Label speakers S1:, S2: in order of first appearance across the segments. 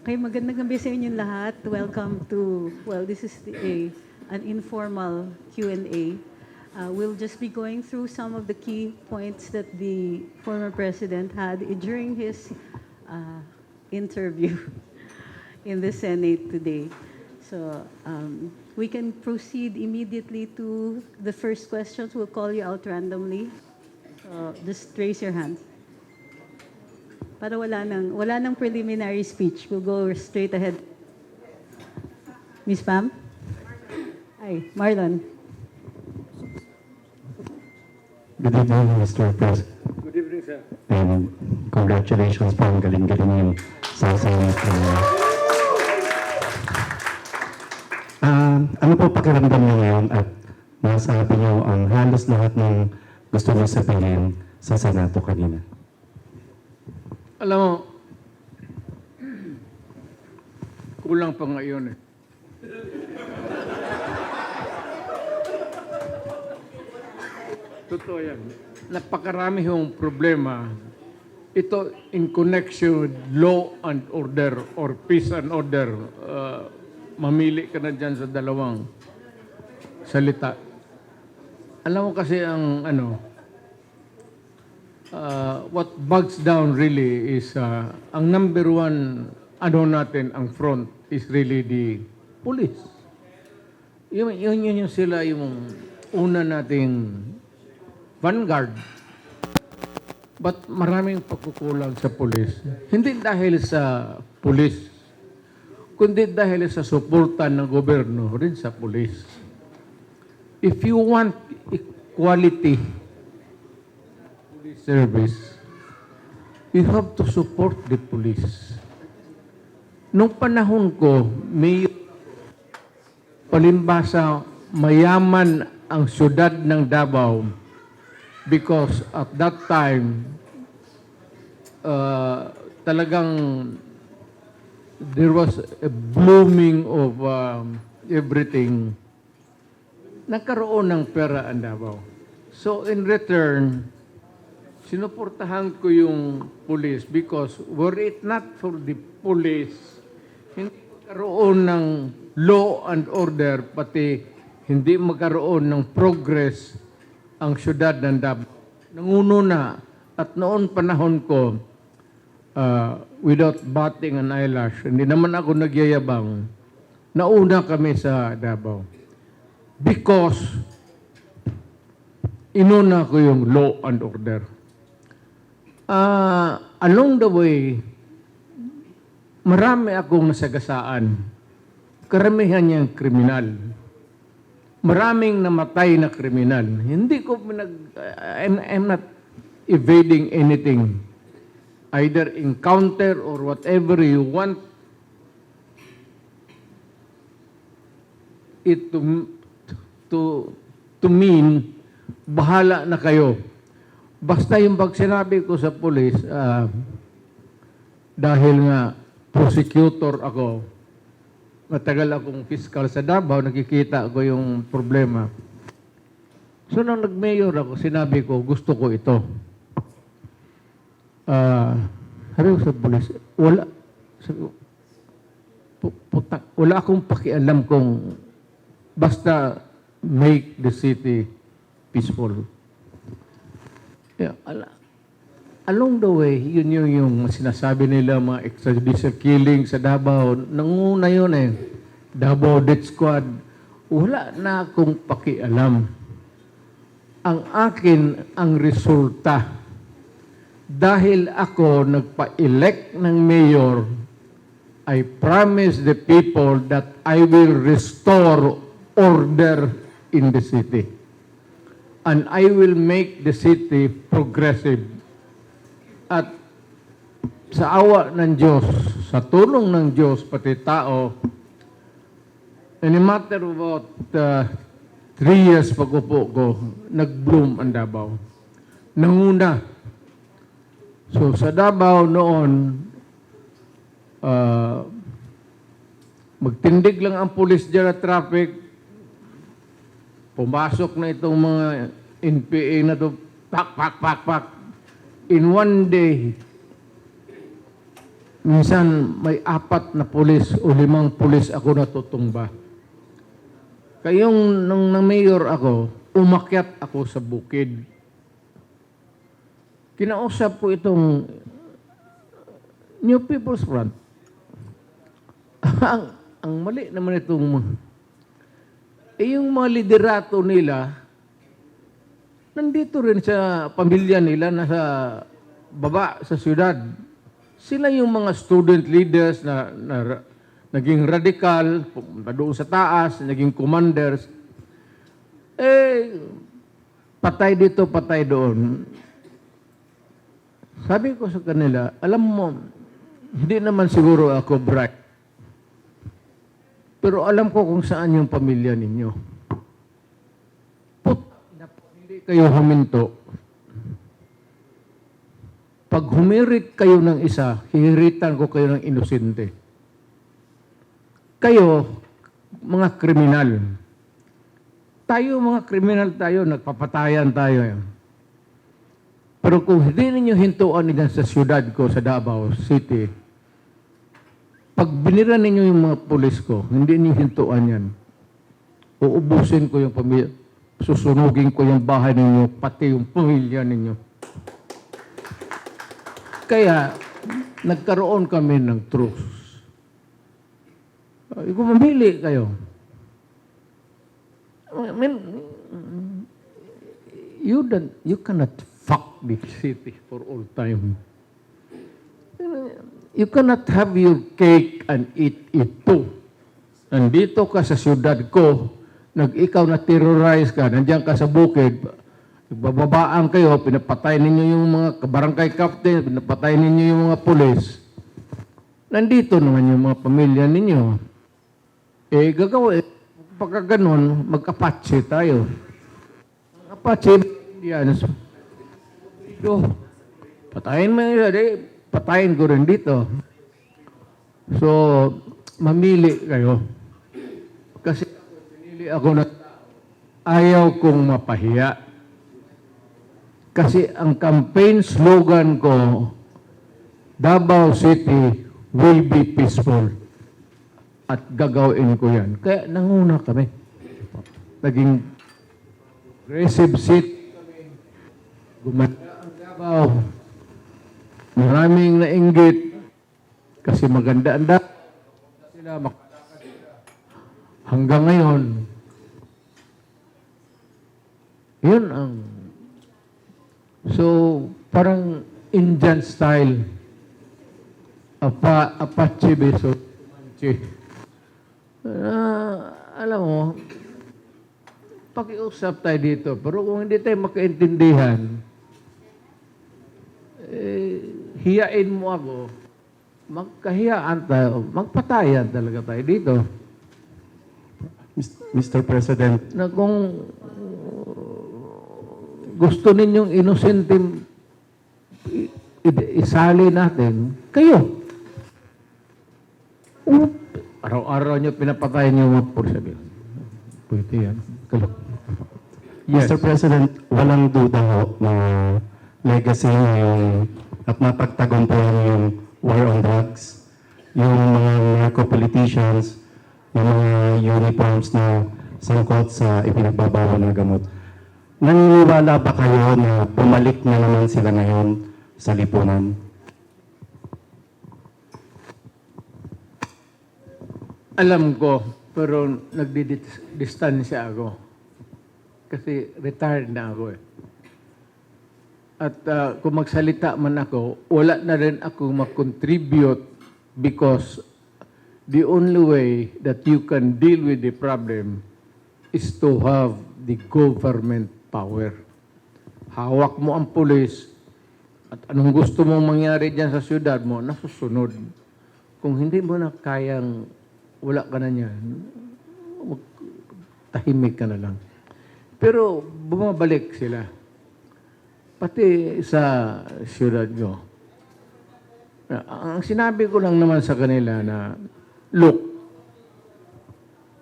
S1: Okay, magandang gabi sa inyong lahat. Welcome to, well, this is an informal Q&A. We'll just be going through some of the key points that the former president had during his interview in the Senate today. So we can proceed immediately to the first questions. We'll call you out randomly. Just raise your hands. Para wala nang preliminary speech. We'll go straight ahead. Miss Pam? Hi, Marlon.
S2: Good evening, Mr. President.
S3: Good evening, sir.
S2: And congratulations po, ang galing-galing yung sa Senate. Ano po pakiramdam niyo ngayon at nasabi niyo ang halos lahat ng gusto niyo sabihin sa Senado kanina?
S3: Alam mo, kulang pa ngayon eh. Totoo yan. Napakarami yung problema. Ito in connection with law and order or peace and order. Mamili ka na dyan sa dalawang salita. Alam mo kasi ang what bogs down really is ang number one natin ang front is really the police. Yun sila yung una nating vanguard. But maraming pagkukulang sa police. Hindi dahil sa police, kundi dahil sa suporta ng gobyerno rin sa police. If you want equality service, you have to support the police. Nung panahon ko, may palimbasa mayaman ang syudad ng Davao because at that time, talagang there was a blooming of everything. Nagkaroon ng pera ang Davao. So in return, sinuportahan ko yung police because were it not for the police, hindi magkaroon ng law and order, pati hindi magkaroon ng progress ang syudad ng Davao. Nanguno na, at noon panahon ko, without batting an eyelash, hindi naman ako nagyayabang, nauna kami sa Davao. Because inuna ko yung law and order. Along the way, marami akong nasagasaan. Karamihan niyang kriminal. Maraming namatay na kriminal. Hindi ko I'm not evading anything. Either encounter or whatever you want it to mean, bahala na kayo. Basta yung pag sinabi ko sa police, dahil nga prosecutor ako, matagal akong fiscal sa Davao, nakikita ko yung problema. So nang nag-mayor ako, sinabi ko, gusto ko ito. Sabi ko sa police, wala akong pakialam kung basta make the city peaceful. Yeah, along the way, yun yung sinasabi nila mga extrajudicial killing sa Davao. Nanguna yun eh. Davao Death Squad. Wala na akong pakialam. Ang akin, ang resulta. Dahil ako nagpa-elect ng mayor, I promise the people that I will restore order in the city. And I will make the city progressive. At sa awa ng Diyos, sa tulong ng Diyos, pati tao, in a matter of about 3 years pag-upo ko, nag-bloom ang Davao. Nanguna. So sa Davao noon, magtindig lang ang pulis dyan at traffic, pumasok na itong mga NPA na to, pak. In one day, minsan may 4 na pulis o 5 pulis ako natutumba. Kayong nung na-mayor ako, umakyat ako sa bukid. Kinausap ko itong New People's Front. ang mali naman itong yung mga liderato nila, nandito rin sa pamilya nila, nasa baba sa syudad. Sila yung mga student leaders na naging radical, pumunta doon sa taas, naging commanders. Patay dito, patay doon. Sabi ko sa kanila, alam mo, hindi naman siguro ako bright. Pero alam ko kung saan yung pamilya ninyo. Hindi kayo huminto. Pag humirit kayo ng isa, hihiritan ko kayo ng inosente. Kayo, mga kriminal. Tayo, mga kriminal tayo, nagpapatayan tayo. Pero kung hindi ninyo hintuan nila sa siyudad ko, sa Davao City, pag binira ninyo yung mga pulis ko, hindi ninyo hintuan yan. Uubusin ko yung pamilya, susunugin ko yung bahay ninyo, pati yung pamilya ninyo. Kaya, nagkaroon kami ng truce. Kung mamili kayo, I mean, you cannot fuck this city for all time. You cannot have your cake and eat it too. Nandito ka sa siyudad ko, ikaw na terrorize ka, nandiyan ka sa bukid, nagbababaan kayo, pinapatay ninyo yung mga barangay captain, pinapatay ninyo yung mga pulis. Nandito naman yung mga pamilya ninyo. Gagawin, pagka ganun, mag-Apache tayo. Apache, Indians, patayin mo yun, patayin ko rin dito. So, mamili kayo. Kasi pinili ako na ayaw kong mapahiya. Kasi ang campaign slogan ko, Davao City will be peaceful. At gagawin ko yan. Kaya nanguna kami. Naging aggressive city kami. Gumanda ang Davao. Maraming nainggit kasi maganda ang dahil sila makalakad sila. Hanggang ngayon, yun ang so parang Indian style Apache beso Manche. Alam mo, pakiusap tayo dito, pero kung hindi tayo makaintindihan, hiyain mo ako, magkahiyaan tayo, magpatayan talaga tayo dito.
S2: Mr. President,
S3: Na kung gusto ninyong inosente isali natin, kayo. Araw-araw nyo pinapatayan nyo mga porsabil. Pwede yan.
S2: Yes. Mr. President, walang duda ho na legacy yung at mapagtagumpayan yung war on drugs, yung mga narco-politicians, yung mga uniforms na sangkot sa ipinagbabawal na gamot. Naniniwala ba kayo na pumalik na naman sila ngayon sa lipunan?
S3: Alam ko, pero nagdidistansya ako. Kasi retired na ako eh. At kung magsalita man ako, wala na rin ako mag-contribute because the only way that you can deal with the problem is to have the government power. Hawak mo ang pulis at anong gusto mong mangyari dyan sa syudad mo, nasusunod. Kung hindi mo na kayang wala ka na niyan, tahimik ka na lang. Pero bumabalik sila. Pati sa syudad nyo. Ang sinabi ko lang naman sa kanila na, look,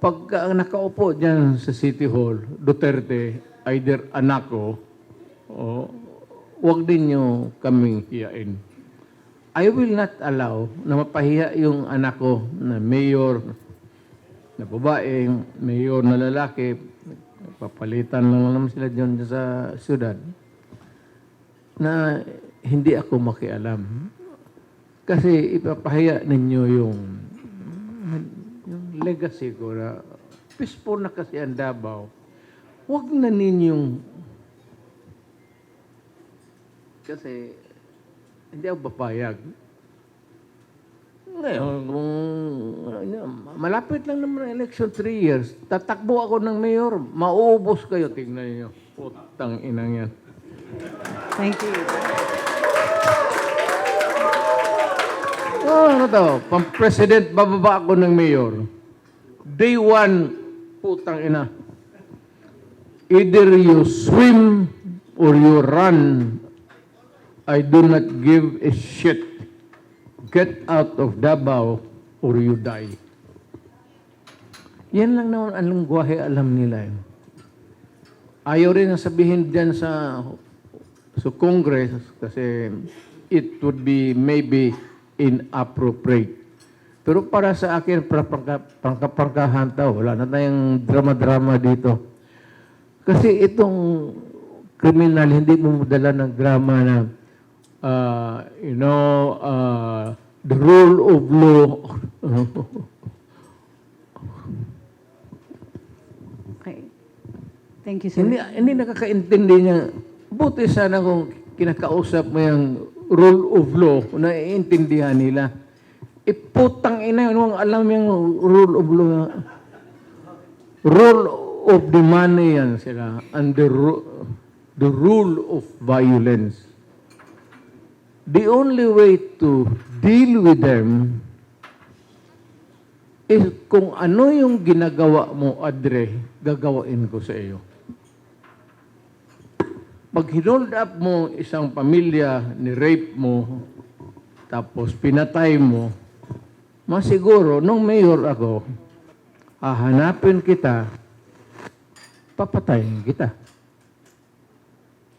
S3: pag nakaupo dyan sa City Hall, Duterte, either anak ko, o wag din nyo kaming hiyain. I will not allow na mapahiya yung anak ko na mayor, na babae, mayor na lalaki, papalitan lang naman sila dyan sa syudad, na hindi ako makialam. Kasi ipapahiya ninyo yung legacy ko na peaceful na kasi ang Davao. Huwag na ninyong kasi hindi ako papayag. Ngayon, kung malapit lang naman ang election, 3 years, tatakbo ako ng mayor, mauubos kayo, tingnan niyo. Putang inang yan.
S1: Thank you.
S3: Oh, ano to? Pang-president, bababa ako ng mayor. Day 1, putang ina. Either you swim or you run. I do not give a shit. Get out of Davao or you die. Yan lang naman ang lengguwahe alam nila. Ayaw rin na sabihin dyan sa Congress kasi it would be maybe inappropriate. Pero para sa akin, pangkapangkahantaw, wala na tayong drama-drama dito. Kasi itong kriminal, hindi mo madala ng drama na the rule of law.
S1: Okay. Thank you, sir.
S3: Hindi nakakaintindi niya. Buti sana kung kinakausap mo yung rule of law, naiintindihan nila. Putang ina, ano ang alam yung rule of law? Rule of the money yan sila. And the rule of violence. The only way to deal with them is kung ano yung ginagawa mo, Adre, gagawain ko sa iyo. Pag hinold up mo isang pamilya, ni-rape mo, tapos pinatay mo, masiguro, nung mayor ako, hahanapin kita, papatayin kita.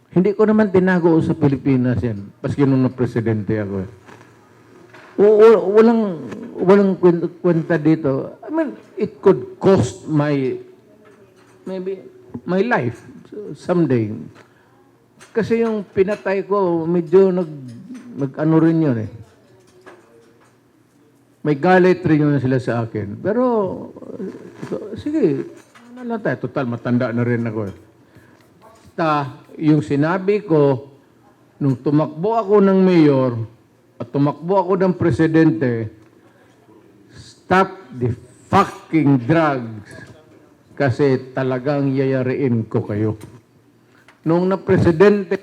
S3: Hindi ko naman tinago sa Pilipinas yan, paski nung na-presidente ako. Walang kwenta dito. I mean, it could cost maybe my life someday. Kasi yung pinatay ko, medyo nag-ano rin yun eh. May galit rin yun sila sa akin. Pero, sige, ano lang tayo, total, matanda na rin ako eh. Basta, yung sinabi ko, nung tumakbo ako ng mayor, at tumakbo ako ng presidente, stop the fucking drugs. Kasi talagang yayariin ko kayo. Nung na-presidente,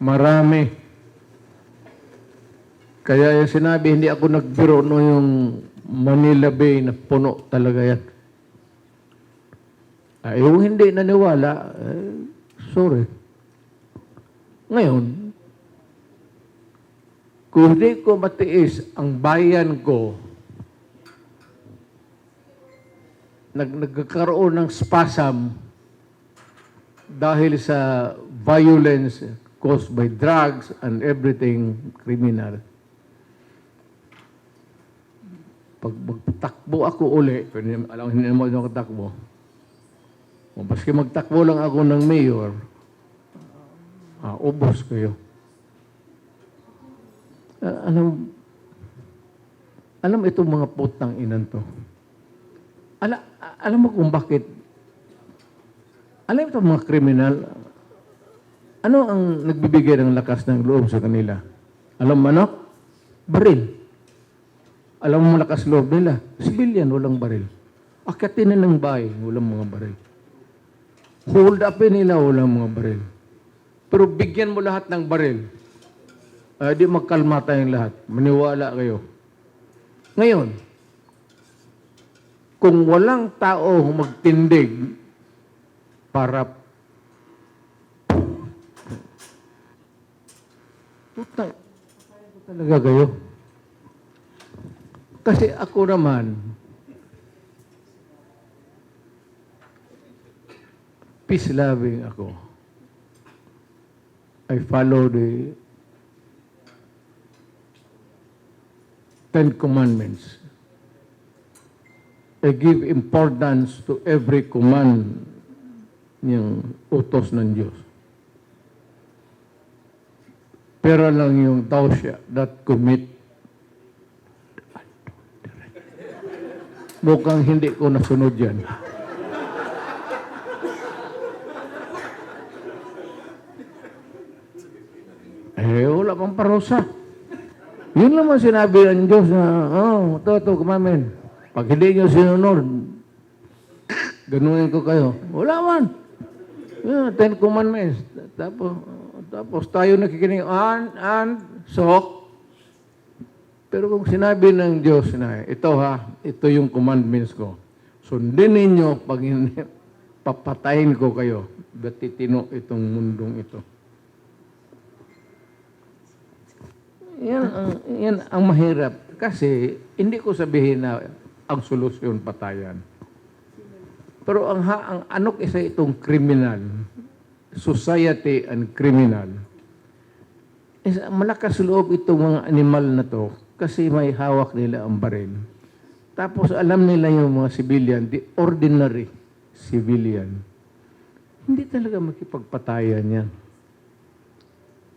S3: marami. Kaya yung sinabi, hindi ako nagbiro no yung Manila Bay na puno talaga yan. Yung hindi naniwala, sorry. Ngayon, kung hindi ko matiis ang bayan ko, nagkakaroon ng spasm dahil sa violence caused by drugs and everything criminal. Pag magtakbo ako uli, alam hindi naman ako takbo. Maski magtakbo lang ako ng mayor, ubos kayo. Alam itong mga putang inan to. Alam mo kung bakit? Alam itong mga kriminal, ano ang nagbibigay ng lakas ng loob sa kanila? Alam mo ano? Baril. Alam mo lakas loob nila? Civilian, walang baril. Akyatin na ng bahay, walang mga baril. Hold upin nila, walang mga baril. Pero bigyan mo lahat ng baril. Di magkalma tayong lahat. Maniwala kayo. Ngayon, kung walang tao magtindig para putang talaga kayo. Kasi ako naman, peace-loving ako. I follow the Ten Commandments. I give importance to every command niyang utos ng Diyos. Pero lang yung thou shalt not commit. Mukhang hindi ko nasunod yan. Wala pang parusa. Yun naman sinabi ng Diyos na, ito, kumamin. Pag hindi nyo sinunod, ganunin ko kayo. Wala man. Ten Commandments. Tapos tayo nakikinig, so, pero kung sinabi ng Diyos na, ito yung commandments ko. Sundin ninyo pag papatayin ko kayo. Batitino itong mundong ito. Yan ang mahirap. Kasi, hindi ko sabihin na ang solusyon patayan. Pero ang anok isa itong criminal, society and criminal, malakas loob itong mga animal na to kasi may hawak nila ang baril. Tapos alam nila yung mga civilian, the ordinary civilian, hindi talaga makipagpatayan yan.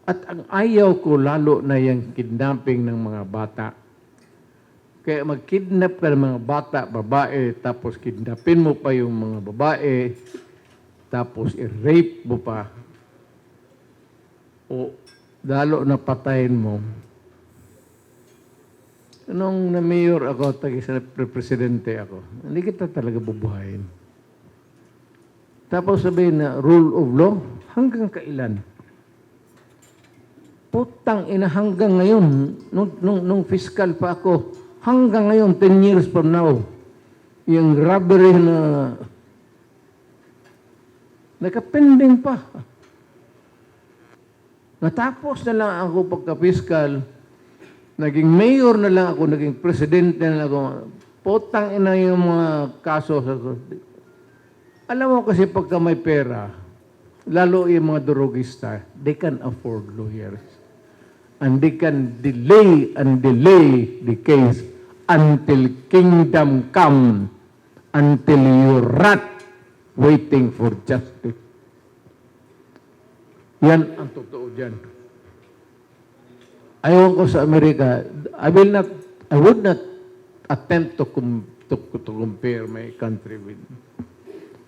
S3: At ang ayaw ko lalo na yung kidnapping ng mga bata. Kaya mag-kidnap ka ng mga bata, babae, tapos kidnapin mo pa yung mga babae, tapos i-rape mo pa, o lalo na patayin mo. Nung na-mayor ako, presidente ako, hindi kita talaga bubuhayin. Tapos sabihin na rule of law, hanggang kailan? Putang ina, hanggang ngayon, nung fiscal pa ako, hanggang ngayon, 10 years from now, yung robbery na nakapending pa. Natapos na lang ako pagka-fiscal, naging mayor na lang ako, naging presidente na lang ako. Putang ina yung mga kaso. Alam mo kasi pagka may pera, lalo yung mga drogista, they can afford lawyers. And they can delay and delay the case until kingdom come, until you rot waiting for justice. Yan ang totoo dyan. Ayaw ko sa Amerika, I would not attempt to compare my country with.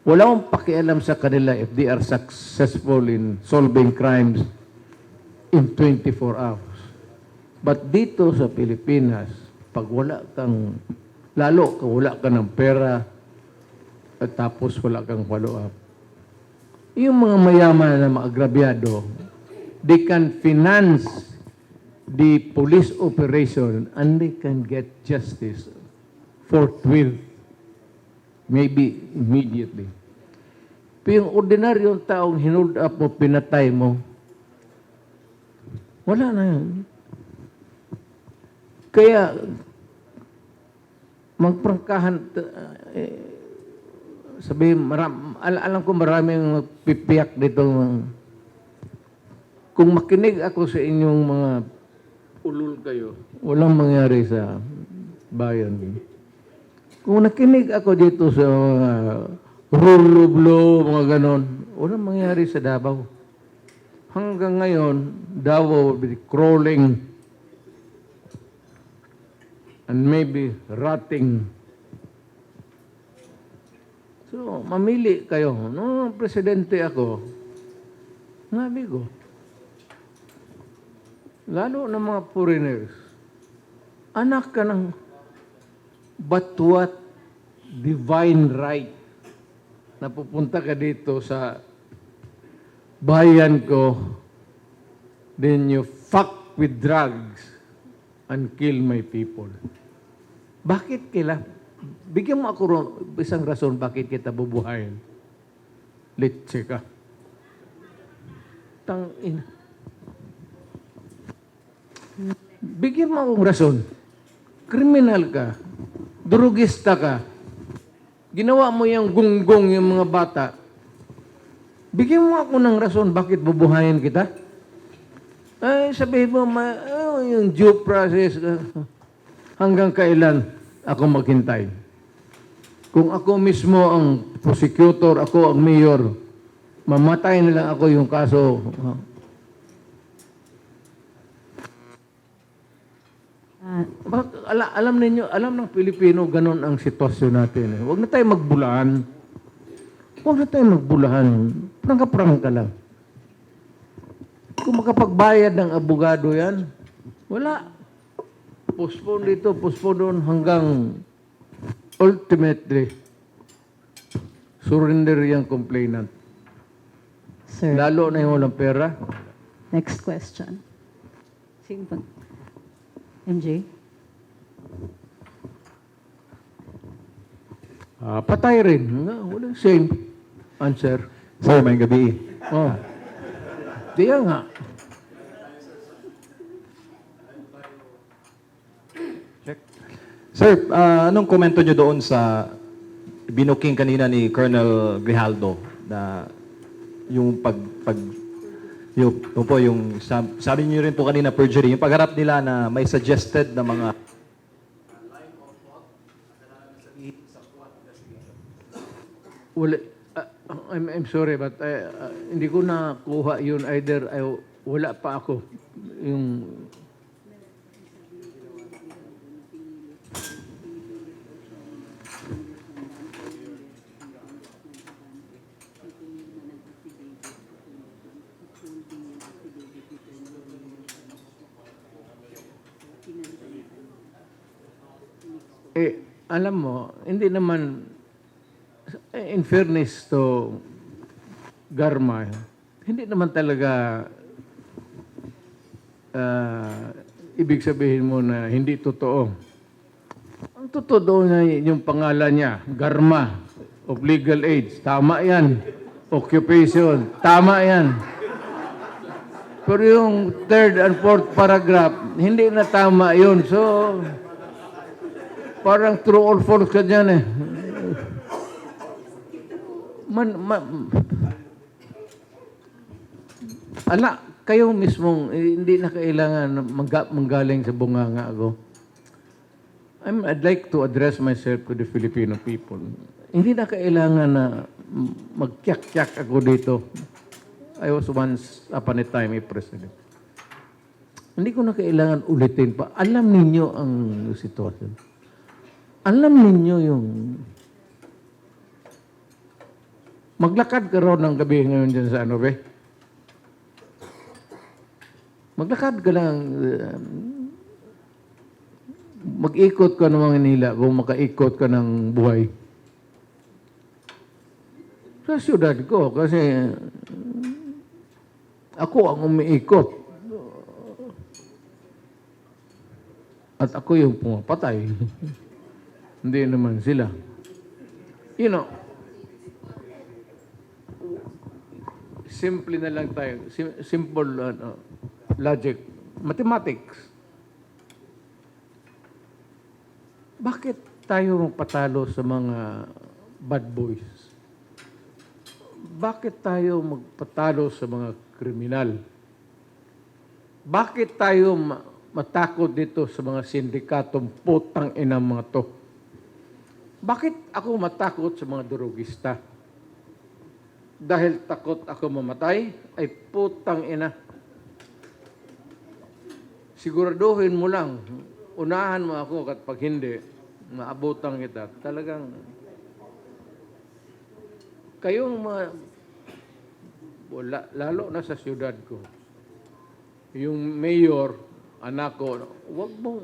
S3: Wala akong pakialam sa kanila if they are successful in solving crimes in 24 hours. But dito sa Pilipinas, pag wala kang, lalo kung wala ka ng pera, at tapos wala kang follow-up, yung mga mayaman na maagrabyado, they can finance the police operation and they can get justice forthwith, maybe immediately. Pero yung ordinaryong taong hinold up mo, pinatay mo, wala na yun. Kaya, magprangkahan, sabihin, alam ko maraming pipiyak dito. Kung makinig ako sa inyong mga ulul kayo, walang mangyari sa bayan. Kung nakinig ako dito sa mga rule of law, mga ganon, walang mangyari sa Davao. Hanggang ngayon, Davao will be crawling and maybe rotting. So, mamili kayo. Nung presidente ako, nabi ko, lalo ng mga foreigners, anak ka ng but what divine right na pupunta ka dito sa bayan ko, then you fuck with drugs and kill my people. Bakit kila? Bigyan mo ako isang rason bakit kita bubuhayin. Litse ka. Tangina. Bigyan mo akong rason. Kriminal ka. Drugista ka. Ginawa mo yung gunggong yung mga bata. Bigyan mo ako ng rason bakit bubuhayin kita. Ay, sabihin mo, yung due process. hanggang kailan ako maghintay? Kung ako mismo ang prosecutor, ako ang mayor, mamatay na lang ako yung kaso. Alam ninyo, alam ng Pilipino, ganun ang sitwasyon natin. Huwag na tayo magbulahan. Huwag na tayo magbulahan. Prangka-prangka lang. Kung makapagbayad ng abogado yan, wala. Postpone dito, postpone doon hanggang ultimately surrender yung complainant.
S1: Sir,
S3: Lalo na yung walang pera.
S1: next question. Sino pa? MJ?
S3: Patay rin. Wala, same answer.
S4: Sir, may gabi.
S3: Oh. Diyan nga.
S4: Sir, anong komento nyo doon sa binuking kanina ni Colonel Grijaldo na yung yung sabi niyo rin po kanina perjury, yung pagharap nila na may suggested na mga
S3: Wala, I'm sorry, but hindi ko nakuha yun either. Wala pa ako. Yung alam mo, hindi naman, in fairness to Garma, hindi naman talaga ibig sabihin mo na hindi totoo. Ang totoo na yung pangalan niya, Garma of Legal Age, tama yan. Occupation, tama yan. Pero yung third and fourth paragraph, hindi na tama yun. So, parang true or false ka dyan eh. Kayo mismong, hindi na kailangan manggaling sa bunganga ako. I'd like to address myself to the Filipino people. Hindi na kailangan na magkyak-kyak ako dito. I was once upon a time a president. Hindi ko na kailangan ulitin pa. Alam ninyo ang sitwasyon. Alam ninyo yung maglakad ka ron ng gabi ngayon dyan sa ano, be? Maglakad ka lang, mag-ikot ka ng mga Manila kung makaikot ka ng buhay. Sa siyudad ko, kasi ako ang umiikot. At ako yung pumapatay. Hindi naman sila. You know, simple na lang tayo. Simple logic. Mathematics. Bakit tayo magpatalo sa mga bad boys? Bakit tayo magpatalo sa mga kriminal? Bakit tayo matakot dito sa mga sindikatong putang ina mga to? Bakit ako matakot sa mga drogista? Dahil takot ako mamatay, ay putang ina. Siguraduhin mo lang, unahan mo ako at pag hindi, maabutan kita. Talagang, kayong mga, lalo na sa siyudad ko, yung mayor, anak ko, wag mong,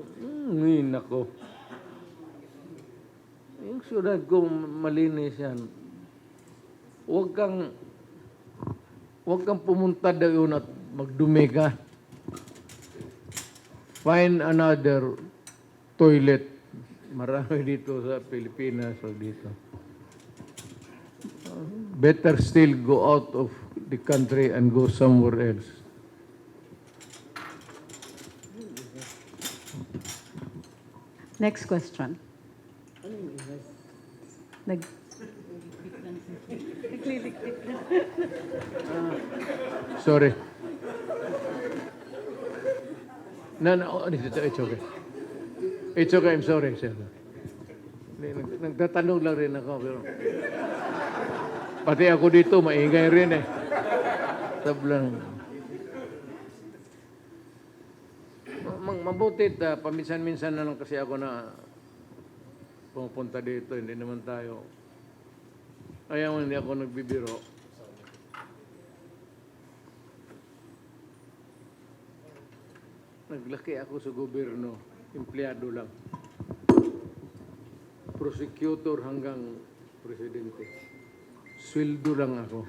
S3: nako. Yung siyudad ko, malinis yan. Huwag kang pumunta doon at magdumi ka. Find another toilet. Marami dito sa Pilipinas o dito. Better still go out of the country and go somewhere else.
S1: Next question.
S3: Sorry. No, it's okay. It's okay, I'm sorry, sir. Nagtatanong lang rin ako, pero pati ako dito, maingay rin eh. Tablang. Mabutit, paminsan-minsan na lang kasi ako na pumupunta dito, hindi naman tayo. Ayaw, hindi ako nagbibiro. Naglaki ako sa gobyerno, empleyado lang. Prosecutor hanggang presidente. Sweldo lang ako.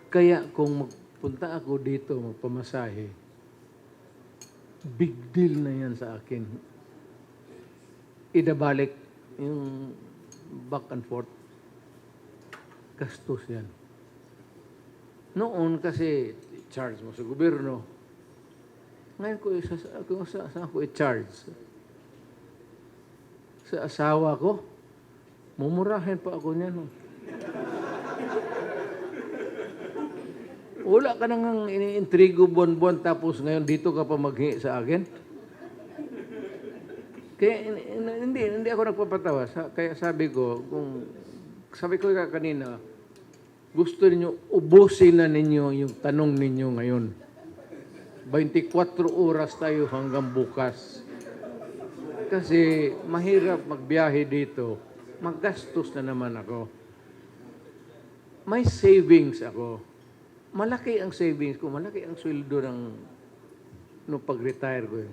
S3: Kaya kung magpunta ako dito, magpamasahe, big deal na yan sa akin. Idabalik yung back and forth. Gastos yan. Noon kasi, charge mo sa gobyerno. Ngayon ko, saan ko i-charge? Sa asawa ko, mumurahin pa ako niyan. Wala ka nang iniintrigo buwan-buwan tapos ngayon dito ka pa maghingi sa akin? Kaya hindi ako nagpapatawa. Kaya sabi ko kanina, gusto ninyo, ubusin na ninyo yung tanong ninyo ngayon. 24 oras tayo hanggang bukas. Kasi mahirap magbiyahe dito. Maggastos na naman ako. May savings ako. Malaki ang savings ko. Malaki ang sweldo nung pag-retire ko.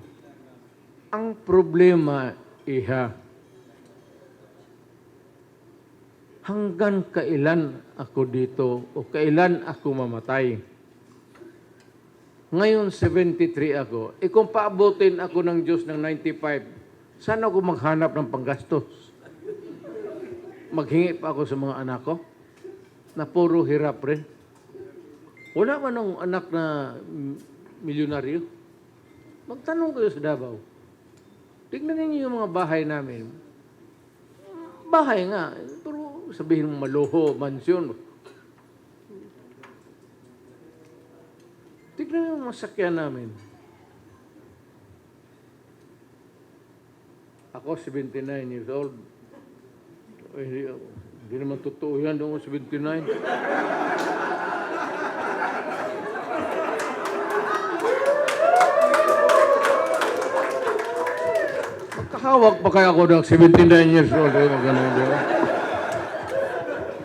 S3: Ang problema, hanggang kailan ako dito o kailan ako mamatay. Ngayon, 73 ako. Kung paabutin ako ng Diyos ng 95, saan ako maghanap ng panggastos? Maghingi pa ako sa mga anak ko na puro hirap rin. Wala man ng anak na milyonaryo. Magtanong kayo sa Davao. Tignan ninyo yung mga bahay namin. Bahay nga, pero sabihin mo maluho, mansyon. Tignan yung masakyan namin. Ako, 79 years old. Hindi naman totoo yan, doon 79. Magkahawak pa kaya ako ng 79 years old. Ganun, di ba?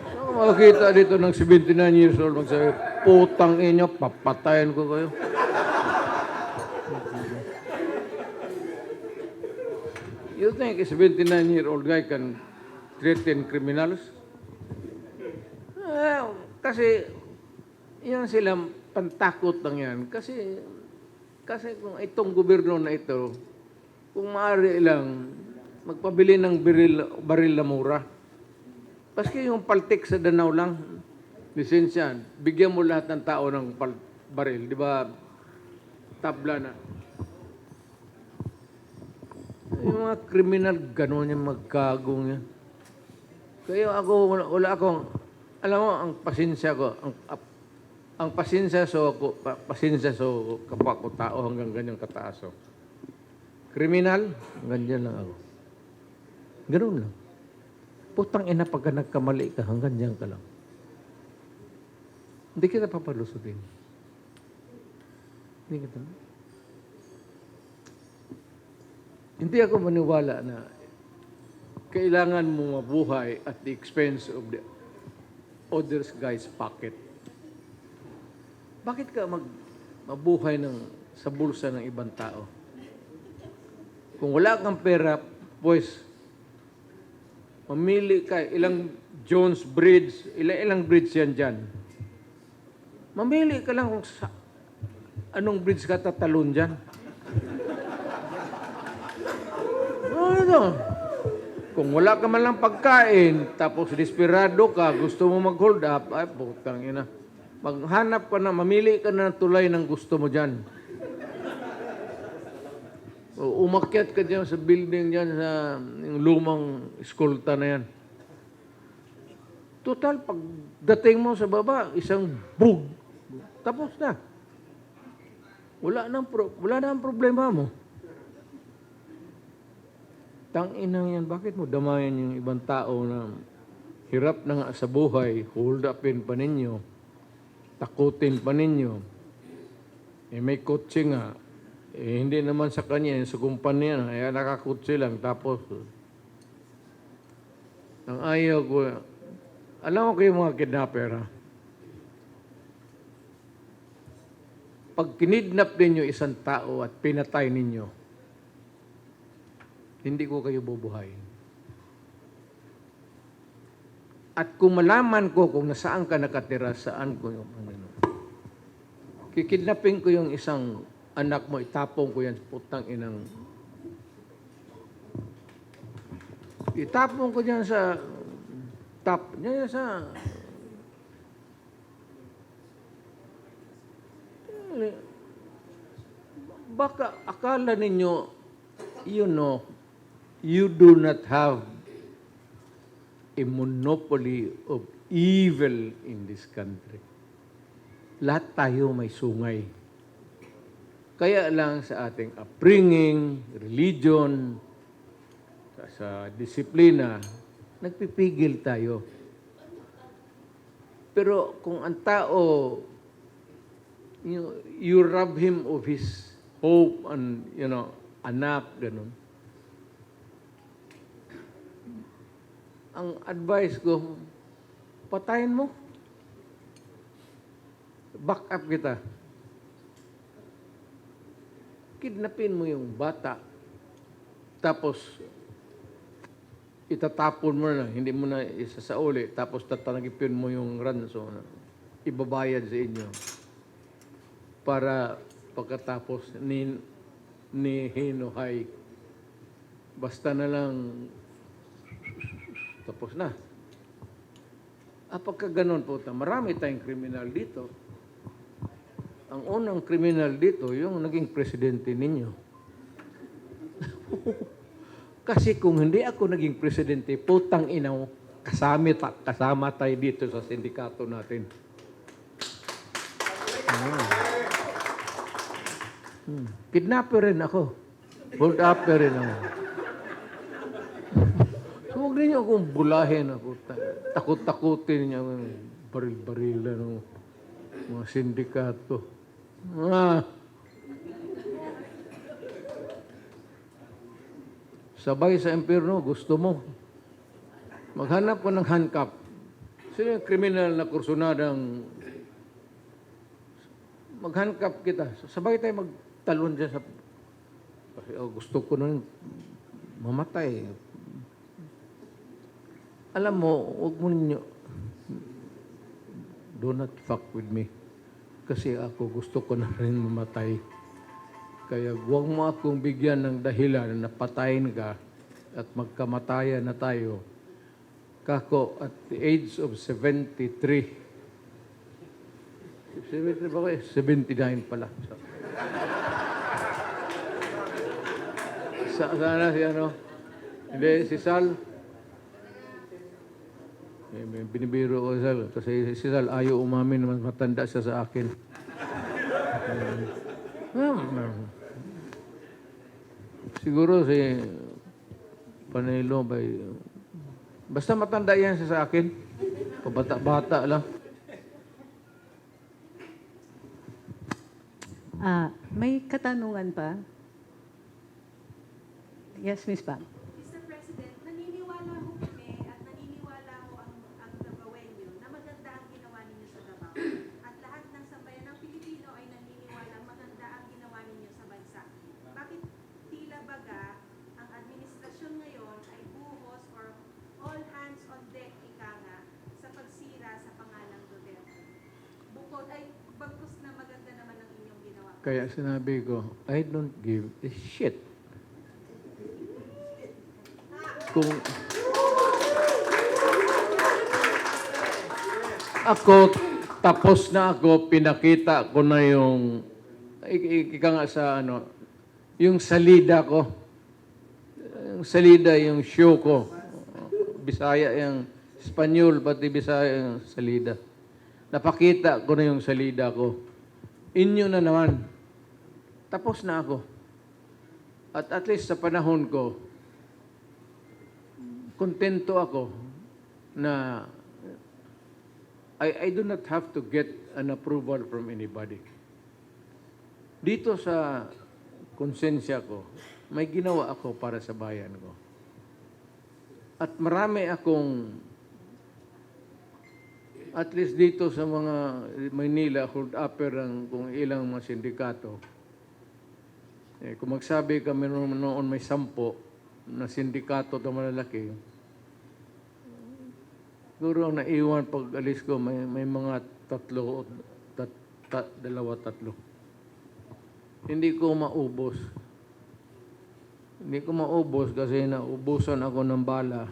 S3: Saan ko makakita dito ng 79 years old magsabi, putang inyo, papatayan ko kayo. You think a 79-year-old guy can threaten criminals? Kasi yan sila, pantakot lang yan. Kasi kung itong gobyerno na ito, kung maaari lang, magpabili ng baril na mura. Paski yung paltik sa Danau lang, lisensya, bigyan mo lahat ng tao ng baril. Di ba? Tabla na. Yung mga kriminal, gano'n yung magkagong yan. Kaya ako, wala akong, alam mo, ang pasensya ko, ang pasensya so kapwa ko tao hanggang ganyang kataas. Kriminal, ganyan lang ako. Ganoon lang. Putang ina, pagka nagkamali ka, hanggang dyan ka lang. Hindi kita papalusutin. Hindi ako maniwala na kailangan mo mabuhay at the expense of the other guy's pocket. Bakit ka mabuhay sa bulsa ng ibang tao? Kung wala kang pera, pues, mamili ka, ilang Jones Bridge, ilang bridge yan dyan. Mamili ka lang kung anong bridge ka tatalon dyan. Kung wala ka man lang pagkain, tapos desperado ka, gusto mo mag-hold up, ay, putang ina. Maghanap ka na, mamili ka na ng tulay ng gusto mo dyan. Umakyat ka dyan sa building dyan, sa yung lumang eskolta na yan. Total, pagdating mo sa baba, isang bug. Tapos na. Wala na ang problema mo. Tang-inang yan, bakit mo damayan yung ibang tao na hirap na nga sa buhay, hold upin pa ninyo, takutin pa ninyo. May kotse nga, hindi naman sa kanya, sa kumpanya, nakakotse lang, tapos ang ayaw ko, alam mo kayo mga kidnapper, ha? Pag kinidnap ninyo isang tao at pinatay ninyo, hindi ko kayo bubuhayin. At kung malaman ko kung nasaan ka nakatira, saan ko yung ano, kikidnapin ko yung isang anak mo, itapong ko yan sa putang inang. Itapong ko dyan sa dyan sa baka akala ninyo, you do not have a monopoly of evil in this country. Lahat tayo may sungay. Kaya lang sa ating upbringing, religion, sa disiplina, nagpipigil tayo. Pero kung ang tao, you rob him of his hope and, anak, ganun. Ang advice ko, patayin mo. Back up kita. Kidnapin mo yung bata. Tapos, itatapon mo na, hindi mo na isasauli. Tapos, tatanagipin mo yung ransom. Ibabayad sa inyo. Para pagkatapos ni hinuhay. Basta na lang tapos na. Pagka ganun po, marami tayong kriminal dito. Ang unang kriminal dito, yung naging presidente ninyo. Kasi kung hindi ako naging presidente, putang inaw, kasama tayo dito sa sindikato natin. Kidnapper rin ako. Hold upper rin ako. So, huwag ninyo akong bulahin ako. Takot-takutin niya ang baril-barilan ng mga sindikato. Sabay sa impyerno, gusto mo. Maghanap ko ng handcuff. Sino yung kriminal na kursunadang mag-handcuff kita. Sabay tayo magtalon dyan sa... Kasi gusto ko nun mamatay. Alam mo, huwag mo ninyo, do not fuck with me. Kasi ako gusto ko na rin mamatay. Kaya huwag mo akong bigyan ng dahilan na patayin ka at magkamatayan na tayo. Kako, at the age of 73, 73 ba kayo? 79 pala. Sana si ano? Hindi, si Sal. Binibiro ko si Sal. Kasi si Sal ayaw umamin, mas matanda siya sa akin. Siguro si Panelo, basta matanda yan siya sa akin. Pabata-bata lang.
S1: May katanungan pa? Yes, Ms. Pam.
S5: Mr. President, naniniwala ho kami at naniniwala ho ang Davaoenyo na maganda ang ginawa ninyo sa Davao. At lahat ng sambayan ng Pilipino ay naniniwala maganda ang ginawa ninyo sa bansa. Bakit tila baga ang administrasyon ngayon ay buhos or all hands on deck ika nga sa pagsira sa pangalang Duterte? Bukod ay bagkus na maganda naman ang inyong ginawa.
S3: Kaya sinabi ko, I don't give a shit. Kung ako, tapos na ako, pinakita ko na yung, ika nga sa ano, yung salida ko. Yung salida, yung show ko. Bisaya yung Espanyol, pati Bisaya yung salida. Napakita ko na yung salida ko. Inyo na naman. Tapos na ako. At least sa panahon ko, kontento ako na I do not have to get an approval from anybody. Dito sa konsensya ko, may ginawa ako para sa bayan ko. At marami akong, at least dito sa mga Maynila, hold upper ang kung ilang mga sindikato. Kung magsabi kami noon may 10 na sindikato na malalaki, siguro ang naiwan pag alis ko, may mga 2, 3. Hindi ko maubos. Hindi ko maubos kasi naubusan ako ng bala.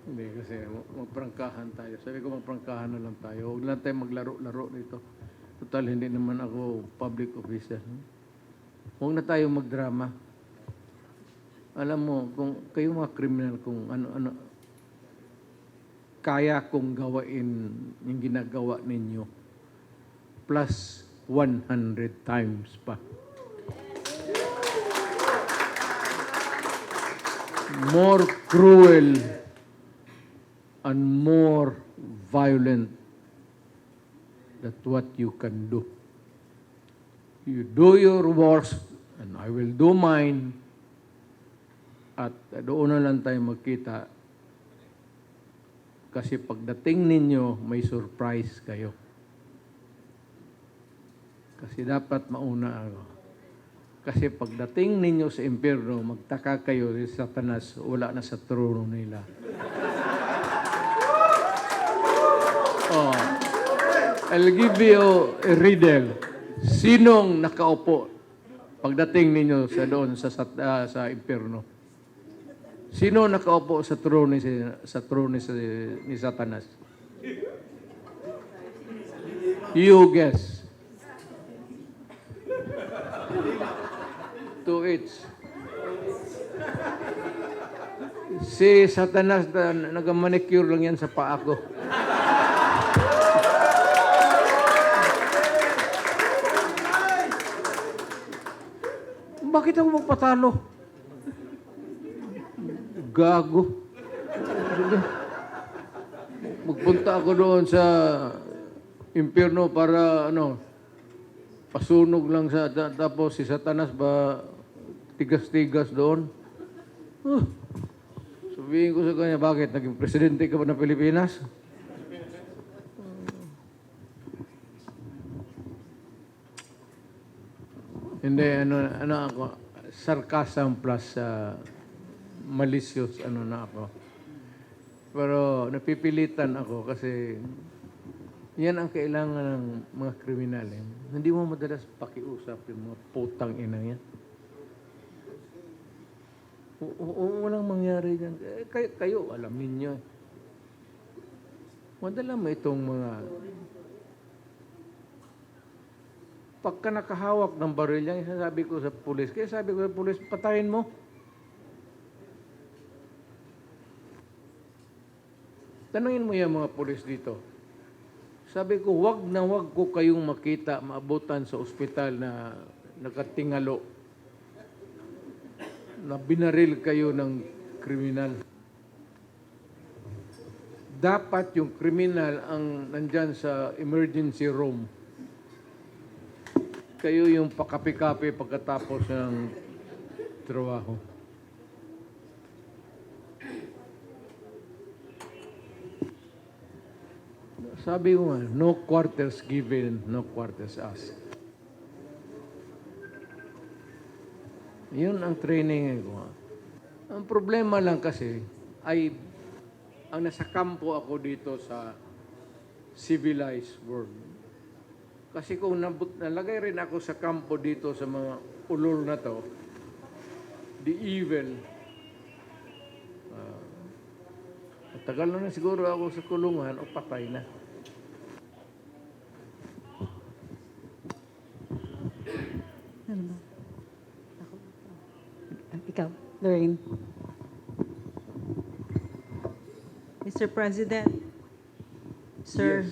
S3: Hindi kasi magprangkahan tayo. Sabi ko magprangkahan na lang tayo. Huwag lang tayo maglaro-laro dito. Total, hindi naman ako public official. Huwag na tayo magdrama. Alam mo, kung kayo mga kriminal, kung ano-ano, kaya kong gawain yung ginagawa ninyo plus 100 times pa. More cruel and more violent than what you can do. You do your worst and I will do mine. At doon na lang tayo magkita kasi pagdating ninyo, may surprise kayo. Kasi dapat mauna ako. Kasi pagdating ninyo sa impyerno, magtaka kayo si Satanas, wala na sa trono nila. I'll give you a riddle. Sinong nakaupo pagdating ninyo sa doon sa impyerno? Sino nakaupo sa trono ni Satanas? You guess. 2 each. Si Satanas, nag-manicure lang yan sa paa ko. Bakit ako magpatalo? Gago. Magpunta ako doon sa impyerno para pasunog lang tapos si Satanas ba tigas-tigas doon. Sabihin ko sa kanya, bakit? Naging presidente ka ba ng Pilipinas? Hindi, ako, sarcasm plus malicious, na ako. Pero napipilitan ako kasi yan ang kailangan ng mga kriminal. Hindi mo madalas pakiusap yung mga putang ina yan. Walang mangyari dyan. Kayo, alam ninyo. Madala mo itong mga... Pagka nakahawak ng baril yan, sabi ko sa pulis, patayin mo. Tanungin mo yung mga pulis dito. Sabi ko, wag ko kayong makita, maabutan sa ospital na nakatingalo, na binaril kayo ng kriminal. Dapat yung kriminal ang nandyan sa emergency room. Kayo yung pakapi-kapi pagkatapos ng trabaho. Sabi ko nga, no quarters given, no quarters asked. Yun ang training ko. Ang problema lang kasi ay ang nasa kampo ako dito sa civilized world. Kasi kung nalagay rin ako sa kampo dito sa mga ulol na to, the evil, tagal na siguro ako sa kulungan o patay na.
S1: Ikaw, Lorraine. Mr. President, Sir,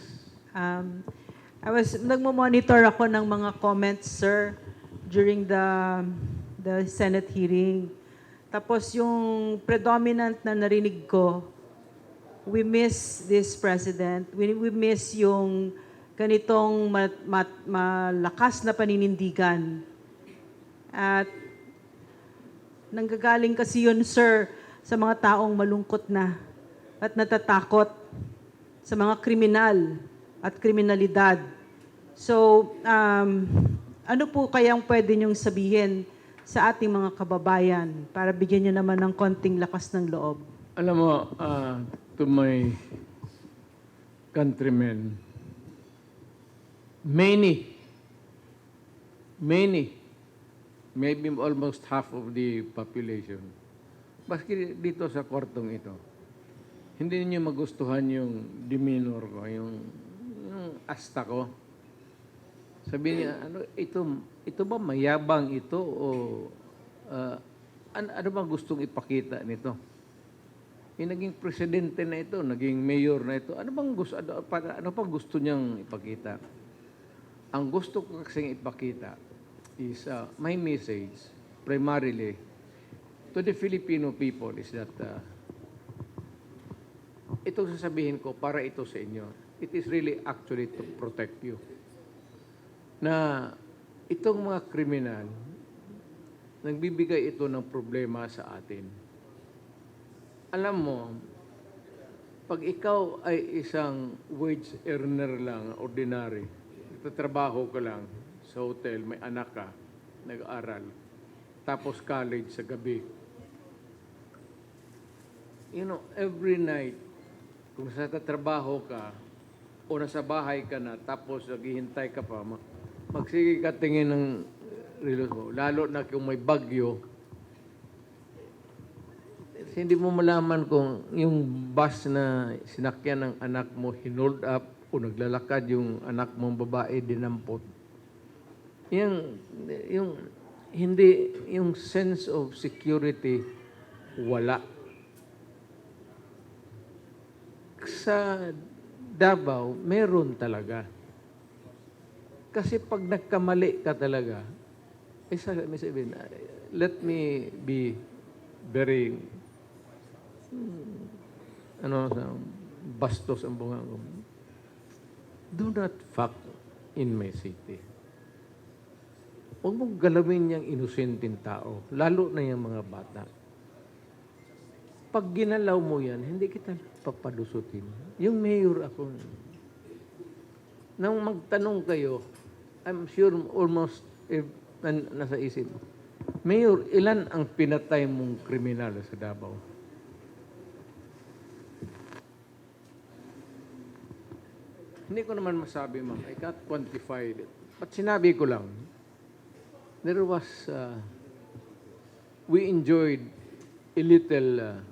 S3: Yes.
S1: nagmo-monitor ako ng mga comments, Sir, during the Senate hearing. Tapos yung predominant na narinig ko, we miss this president. We miss yung ganitong malakas na paninindigan. At nanggagaling kasi yun, sir, sa mga taong malungkot na at natatakot sa mga kriminal at kriminalidad. So, ano po kayang pwede niyong sabihin sa ating mga kababayan para bigyan niyo naman ng konting lakas ng loob?
S3: Alam mo, to my countrymen, many, maybe almost half of the population, baski dito sa kwartong ito, hindi niyo magustuhan yung demeanor ko, yung asta ko. Sabi niya, ito ba mayabang ito o ano ba gustong ipakita nito? Yung naging presidente na ito, naging mayor na ito, ano pang gusto niyang ipakita? Ang gusto ko kasing ipakita is my message primarily to the Filipino people is that ito sasabihin ko para ito sa inyo. It is really actually to protect you. Na itong mga kriminal, nagbibigay ito ng problema sa atin. Alam mo, pag ikaw ay isang wage earner lang, ordinary, trabaho ka lang sa hotel, may anak ka, nag-aaral, tapos college sa gabi. You know, every night, kung sa trabaho ka, o nasa bahay ka na, tapos naghihintay ka pa, magsige ka tingin ng relos mo, lalo na kung may bagyo, hindi mo malaman kung yung bus na sinakyan ng anak mo hinold up o naglalakad yung anak mong babae dinampot. Yung sense of security, wala. Sa Davao, meron talaga. Kasi pag nagkamali ka talaga, let me be very bastos ang bunga ko. Do not fuck in my city. Huwag mong galawin yung inosenteng tao, lalo na yung mga bata. Pag ginalaw mo yan, hindi kita papalusutin. Yung mayor ako, nang magtanong kayo, I'm sure almost nasa isip mo, Mayor, ilan ang pinatay mong kriminal sa Davao? Hindi ko naman masabi, ma'am. I can't quantify it. But sinabi ko lang, there was, we enjoyed a little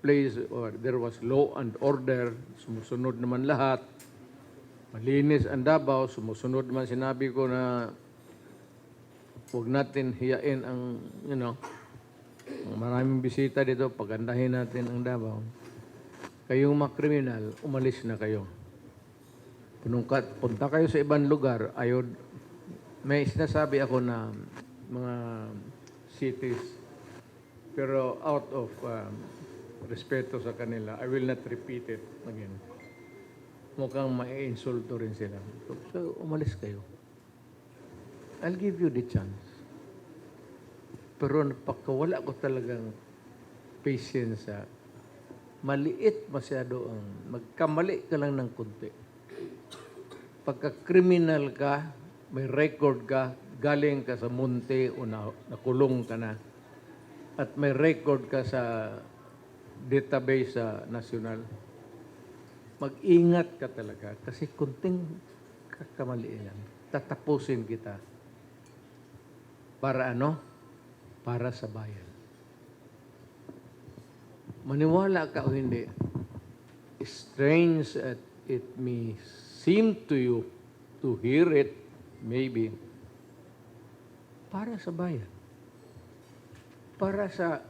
S3: place or there was law and order, sumusunod naman lahat. Malinis ang Davao, sumusunod naman sinabi ko na huwag natin hiyain ang, maraming bisita dito, pagandahin natin ang Davao. Kayong mga kriminal, umalis na kayo. Punta kayo sa ibang lugar, may sinasabi ako na mga cities, pero out of respeto sa kanila, I will not repeat it again. Mukhang mai-insulto rin sila. So, umalis kayo. I'll give you the chance. Pero napakawala ko talagang patience sa maliit masyado ang magkamali ka lang ng kunti. Pagka-criminal ka, may record ka, galing ka sa munti o nakulong ka na, at may record ka sa database sa nasyonal, mag-ingat ka talaga kasi kunting kakamali lang. Tatapusin kita. Para ano? Para sa bayan. Maniwala ka o hindi, strange as it may seem to you to hear it, maybe, para sa bayan. Para sa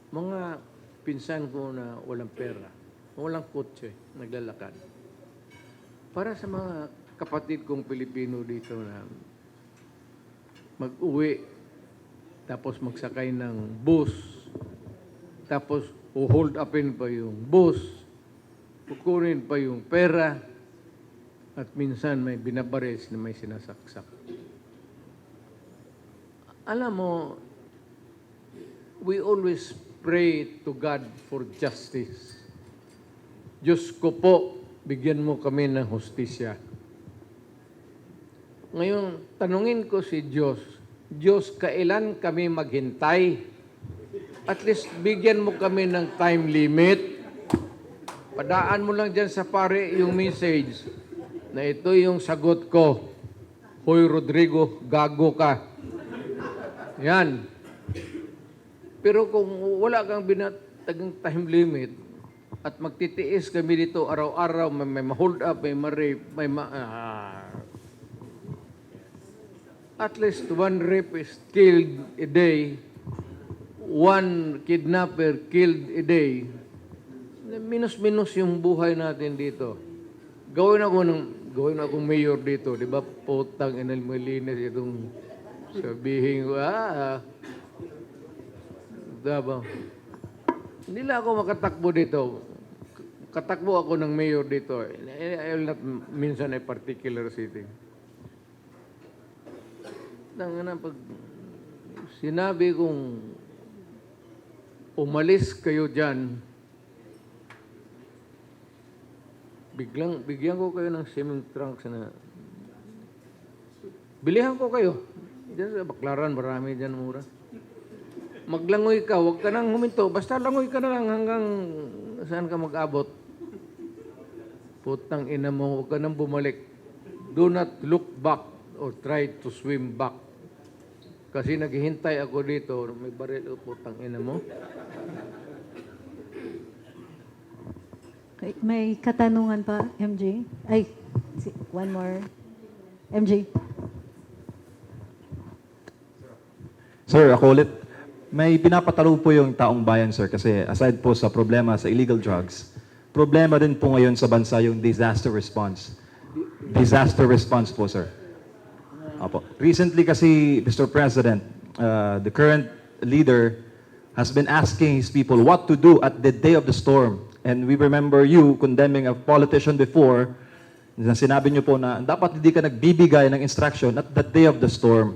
S3: mga pinsan ko na walang pera, walang kotse, naglalakad. Para sa mga kapatid kong Pilipino dito na mag-uwi, tapos magsakay ng bus, tapos hold upin pa yung bus, kukunin pa yung pera, at minsan may binabaris na may sinasaksak. Alam mo, we always pray to God for justice. Diyos ko po, bigyan mo kami ng hustisya. Ngayon, tanungin ko si Diyos, Diyos, kailan kami maghintay? At least bigyan mo kami ng time limit. Padaan mo lang dyan sa pare yung message na ito yung sagot ko. Hoy Rodrigo, gago ka. Yan. Pero kung wala kang binatagang time limit at magtitiis kami dito araw-araw, may ma-hold up, may ma-rape, at least one rape is killed a day, one kidnapper killed a day. Minus-minus yung buhay natin dito. Gawin akong mayor dito, di ba? Putang inal malinis itong sabihin ko, diba? Hindi lang ako makatakbo dito. Katakbo ako ng mayor dito. I will not mention a particular city. Pag sinabi kong umalis kayo dyan, bigyan ko kayo ng swimming trunks na bilihan ko kayo. Diyan sa Baklaran, marami dyan mura. Maglangoy ka, huwag ka nang huminto. Basta langoy ka na lang hanggang saan ka mag-abot. Putang ina mo, huwag ka nang bumalik. Do not look back or try to swim back. Kasi naghihintay ako dito, may baril, putang ina mo.
S1: Okay, may katanungan pa, MJ? One more. MJ?
S4: Sir, ako ulit. May pinapatalo po yung taong bayan, sir, kasi aside po sa problema sa illegal drugs, problema din po ngayon sa bansa yung disaster response. Disaster response po, sir. Opo. Recently kasi, Mr. President, the current leader has been asking his people what to do at the day of the storm. And we remember you condemning a politician before na sinabi niyo po na dapat hindi ka nagbibigay ng instruction at the day of the storm.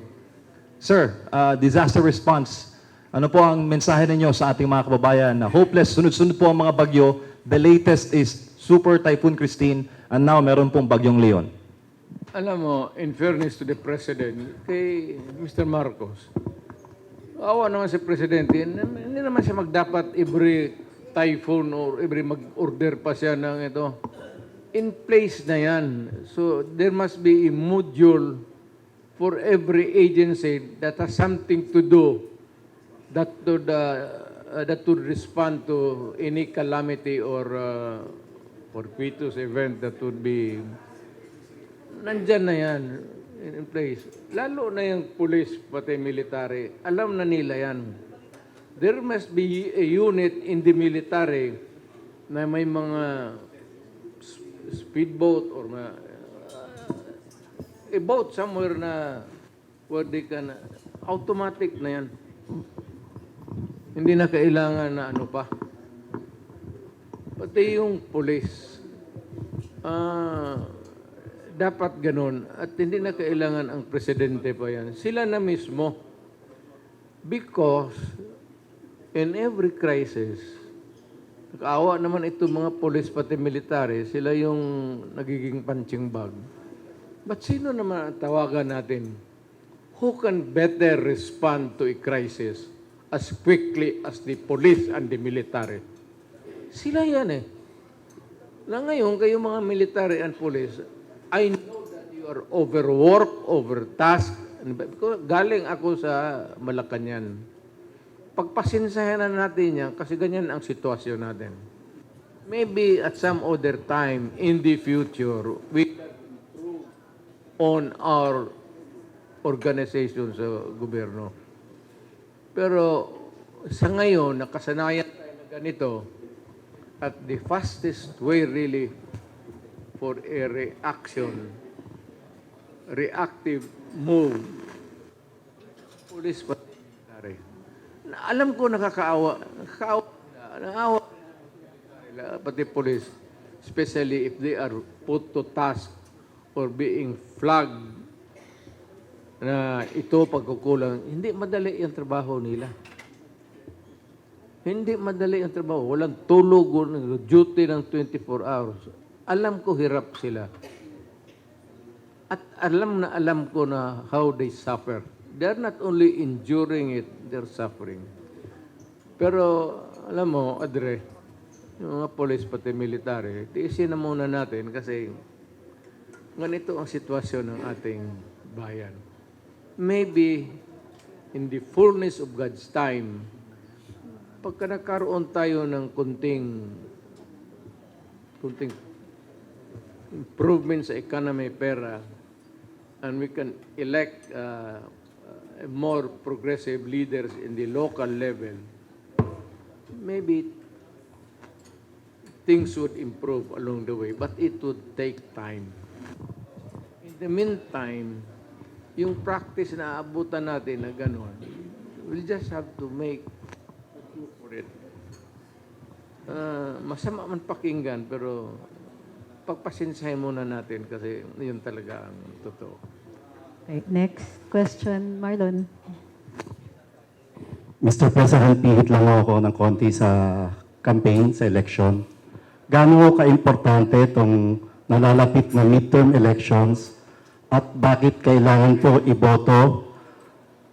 S4: Sir, disaster response, ano po ang mensahe ninyo sa ating mga kababayan na hopeless, sunod-sunod po ang mga bagyo, the latest is Super Typhoon Christine, and now meron pong bagyong Leon.
S3: Alam mo, in fairness to the President, kay Mr. Marcos, awa naman si Presidente, hindi naman siya magdapat every typhoon or every mag-order pa siya ng ito. In place na yan. So, there must be a module for every agency that has something to do that would respond to any calamity or fortuitous event that would be nandyan na yan in place. Lalo na yung police pati military. Alam na nila yan. There must be a unit in the military na may mga speedboat or a boat somewhere na where they can, automatic na yan. Hindi na kailangan na ano pa. Pati yung police, dapat ganun. At hindi na kailangan ang presidente pa yan. Sila na mismo. Because in every crisis, nakaawa naman itong mga police pati military, sila yung nagiging punching bag. But sino naman ang tawagan natin? Who can better respond to a crisis as quickly as the police and the military? Sila yan eh. Na ngayon, kayo mga military and police, I know that you are overworked, overtasked. Galing ako sa Malacanang. Pagpasinsahan natin yan kasi ganyan ang sitwasyon natin. Maybe at some other time in the future, we can improve on our organization sa gobyerno. Pero sa ngayon, nakasanayan tayo na ganito at the fastest way really for a reaction reactive move. Police pati military. Alam ko nakakaawa nila, pati police, especially if they are put to task or being flagged na ito pagkukulang. Hindi madali yung trabaho nila. Hindi madali ang trabaho. Walang tulog, duty ng 24 hours. Alam ko hirap sila. At alam ko na how they suffer. They're not only enduring it, they're suffering. Pero, alam mo, Adre, yung mga police pati military, tiisin na muna natin kasi ganito ang sitwasyon ng ating bayan. Maybe, in the fullness of God's time, pagka nagkaroon tayo ng kunting improvement sa economy, pera, and we can elect more progressive leaders in the local level, maybe things would improve along the way, but it would take time. In the meantime, yung practice na aabutan natin na gano'n, we'll just have to make for it. Masama man pakinggan, pero pagpasensahin muna natin kasi yun talaga ang totoo.
S1: Okay, next question, Marlon.
S2: Mr. President, pihit lang ako ng konti sa campaign, sa election. Gaano ka-importante itong nalalapit na midterm elections at bakit kailangan po iboto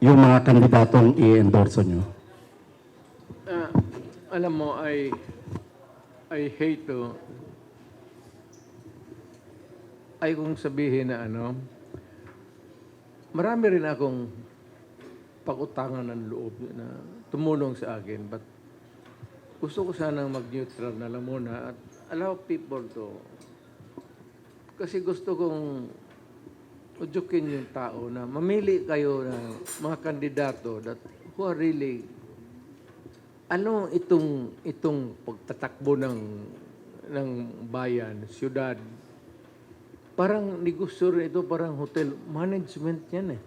S2: yung mga kandidatong i-endorso nyo?
S3: Alam mo, I hate to kong sabihin na marami rin akong pakutangan ng loob na tumulong sa akin, but gusto ko sanang mag-neutral na lang muna at allow people to, kasi gusto kong udyukin yung tao na mamili kayo ng mga kandidato that who are really itong pagtatakbo ng bayan, siyudad. Parang negosyo rin ito, parang hotel management yan eh.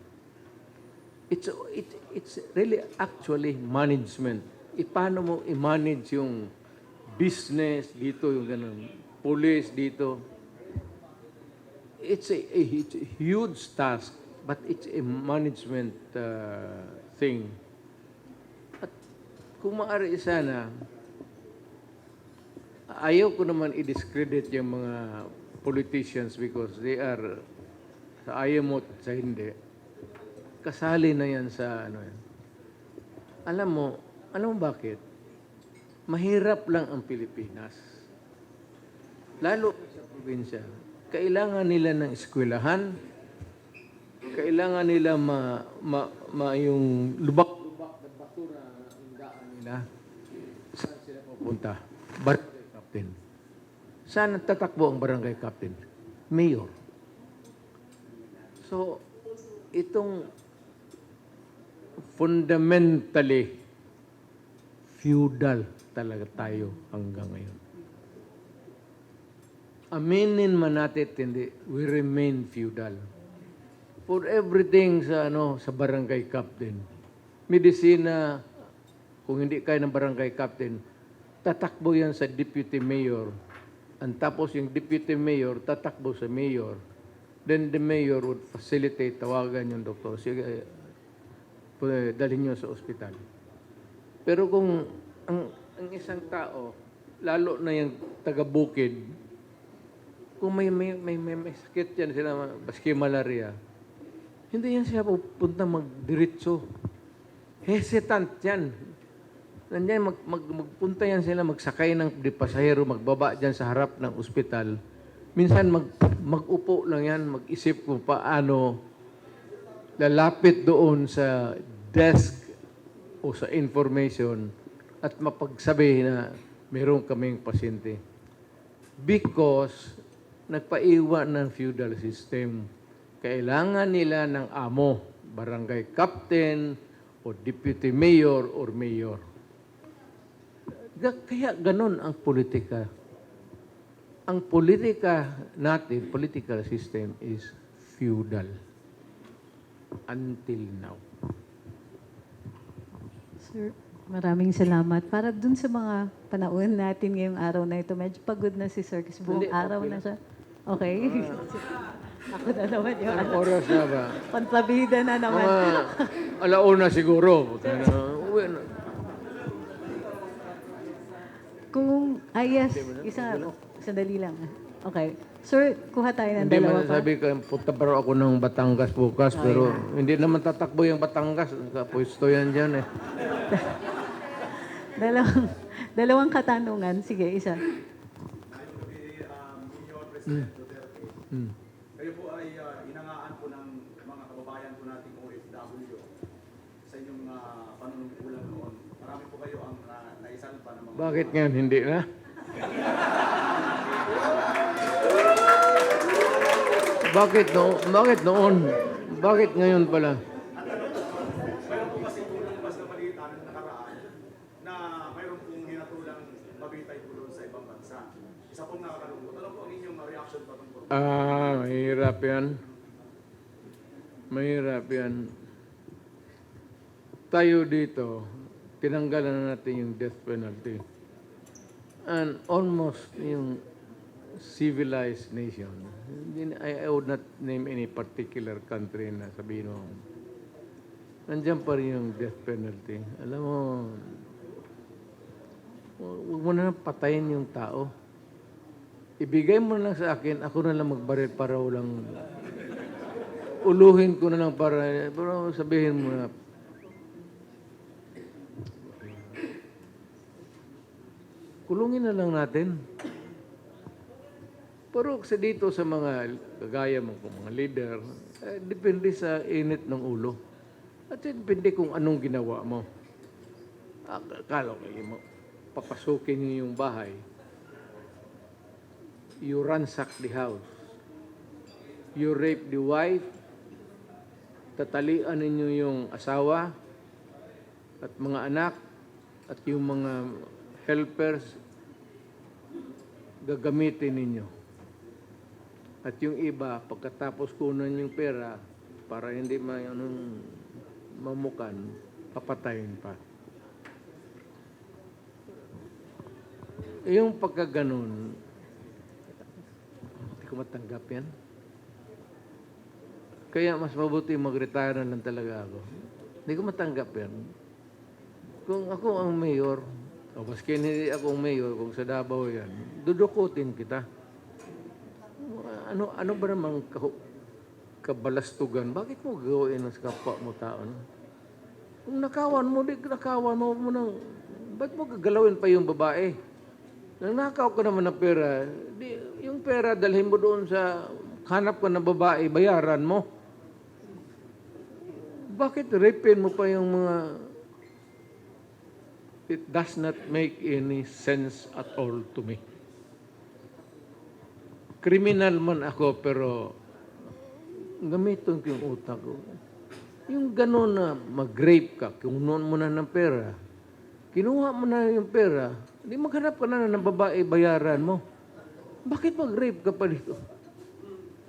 S3: It's really actually management. Paano mo i-manage yung business dito, yung ganun, police dito. It's a huge task, but it's a management thing. At kung maaari sana, ayaw ko naman i-discredit yung mga politicians because they are, sa ayaw mo, sa hindi, kasali na yan sa yan. Alam mo bakit? Mahirap lang ang Pilipinas. Lalo sa probinsya. Kailangan nila ng eskwelahan, kailangan nila yung lubak-lubak na basura ang daan nila. Saan sila pupunta? Barangay captain. Saan tatakbo ang barangay captain? Mayor. So, itong fundamentally feudal talaga tayo hanggang ngayon. Aminin man natin, hindi, we remain feudal. For everything sa barangay captain. Medisina, kung hindi kayo ng barangay captain, tatakbo yan sa deputy mayor. And tapos yung deputy mayor, tatakbo sa mayor. Then the mayor would facilitate, tawagan yung doktor. Sige, dalhin nyo sa ospital. Pero kung ang isang tao, lalo na yung taga-bukid, kung may sakit yan sila, baski malaria, hindi yan siya pupunta magdiretso. Hesitant yan. Nandiyan, magpunta yan sila, magsakay ng pasahero, magbaba dyan sa harap ng ospital. Minsan mag-upo lang yan, mag-isip kung paano lalapit doon sa desk o sa information at mapagsabi na meron kaming pasyente. Because nagpaiwan ng feudal system. Kailangan nila ng amo, barangay captain, o deputy mayor or mayor. Kaya ganun ang politika. Ang politika natin, political system is feudal until now.
S1: Sir, maraming salamat. Para dun sa mga panahon natin ngayong araw na ito, medyo pagod na si Sir kasi buong
S3: Hindi,
S1: araw
S3: okay
S1: na
S3: na.
S1: siya. Okay? Ako na naman yung
S3: Anong oras na ba?
S1: panplabida na naman.
S3: Mga alauna siguro. Uwi na.
S1: Kung, yes, sandali lang. Okay. Sir, kuha tayo ng
S3: Hindi
S1: dalawa
S3: man
S1: pa.
S3: sabi ko, punta pa raw ako ng Batangas bukas, pero hindi naman tatakbo yung Batangas. Pwesto yan dyan eh.
S1: Dalawang katanungan. Sige, isa.
S6: Kayo po ay inangaan po ng mga kababayan po nating OFW sa inyong panunungkulan noon. Marami po kayo ang naisalpa ng mga...
S3: Bakit ngayon hindi na? Bakit noon? Bakit ngayon pala?
S6: Mayroon po kasi po lumabas na balita ng nakaraan na mayroon pong hinatulang mabitay po doon sa ibang bansa. Isa pong nakakalungkot. Ano po ang inyong reaction patungkol?
S3: Mahirap yan. Mahirap yan. Tayo dito, tinanggalan na natin yung death penalty. And almost yung civilized nation. I would not name any particular country na sabihin mo. Nandiyan pa rin yung death penalty. Alam mo, huwag mo na patayin yung tao. Ibigay mo na lang sa akin, ako na lang magbaril para walang... Uluhin ko na lang para... Pero sabihin mo na, kulungin na lang natin. Pero sa dito sa mga kagaya mo, mga leader, depende sa init ng ulo. At depende kung anong ginawa mo. Akala ko mo, papasukin niyo yung bahay. You ransack the house. You rape the wife. Tatalian ninyo yung asawa at mga anak at yung mga helpers gagamitin ninyo. At yung iba, pagkatapos kunan yung pera, para hindi mamukan, papatayin pa. Yung pagkaganon, hindi ko matanggap yan. Kaya mas mabuti mag-retire na lang talaga ako. Hindi ko matanggap yan. Kung ako ang mayor, o maski hindi ako ang mayor, kung sa Davao yan, dudukutin kita. Ano ba namang kabalastugan? Bakit mo gawin sa kapwa mo tao? No? Kung nakawan mo, ba't mo gagalawin pa yung babae? Nang nakaw ka naman ng pera, yung pera dalhin mo doon sa hanap ka ng babae, bayaran mo. Bakit rapin mo pa yung mga... It does not make any sense at all to me. Kriminal man ako, pero gamitin ko yung utak ko. Yung gano'n na mag-rape ka, kinuha mo na ng pera, kinuha mo na yung pera, hindi maghanap ka na ng babae, bayaran mo. Bakit mag-rape ka pa dito?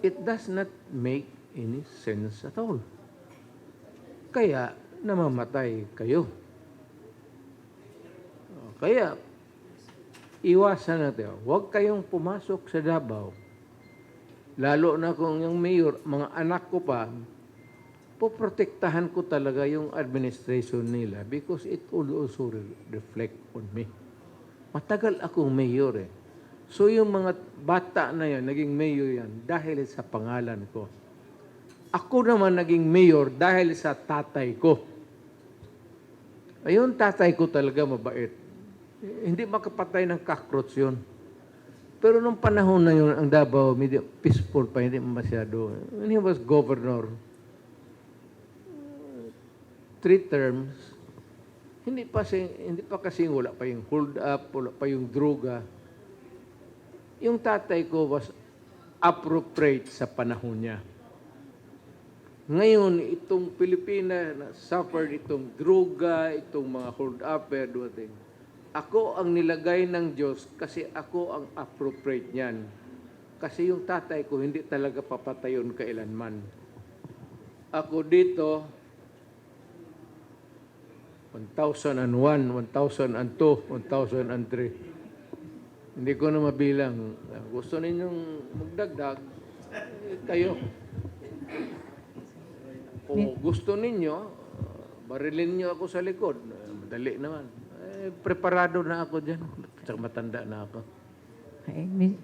S3: It does not make any sense at all. Kaya, namamatay kayo. Kaya, iwasan natin. Huwag kayong pumasok sa Davao. Lalo na kung yung mayor, mga anak ko pa, poprotektahan ko talaga yung administration nila because it will also reflect on me. Matagal akong mayor eh. So yung mga bata na yan, naging mayor yan dahil sa pangalan ko. Ako naman naging mayor dahil sa tatay ko. Ayun, tatay ko talaga mabait. Hindi makapatay ng cockroach yun. Pero nung panahon na yun, ang Davao, medyo peaceful pa, hindi masyado. When he was governor, 3 terms, hindi pa kasi wala pa yung hold up, wala pa yung droga. Yung tatay ko was appropriate sa panahon niya. Ngayon, itong Pilipinas na suffered itong droga, itong mga hold up, ako ang nilagay ng Diyos kasi ako ang appropriate niyan. Kasi yung tatay ko hindi talaga papatayon kailanman. Ako dito, 1001, 1002, 1003. Hindi ko na mabilang. Gusto ninyong magdagdag, kayo. O gusto ninyo, barilin nyo ako sa likod. Madali naman. Preparado na ako dyan. Tsaka matanda na ako.
S1: Okay.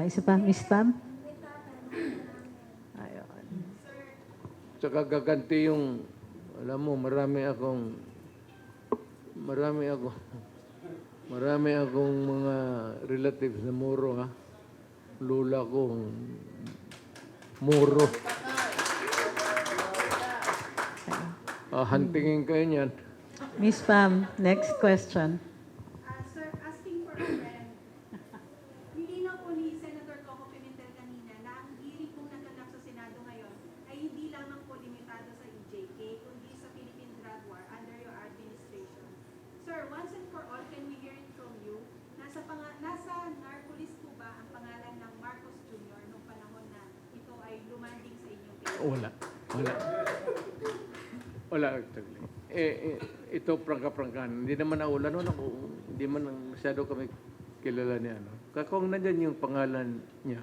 S1: Isa pa, Miss Pam? Ayun.
S3: Tsaka gaganti yung, alam mo, marami akong mga relatives na muro, ha? Lula ko, muro. Hantingin kayo niyan.
S1: Miss Pam, next question.
S5: Sir, asking for a friend. Nilinaw po ni Senator Coco Pimentel kanina na ang hearing pong naganap sa Senado ngayon ay hindi lamang po limitado sa EJK, kundi sa Philippine Drug War under your administration. Sir, once and for all, can we hear it from you? Nasa narco-list po ba ang pangalan ng Marcos Jr. noong panahon na ito ay lumanding sa inyong case?
S3: Wala actually. Ito prangka-prangkan. Hindi naman naulan noon ako. Hindi man masyado kami kilala niya. No? Kung nandyan yung pangalan niya,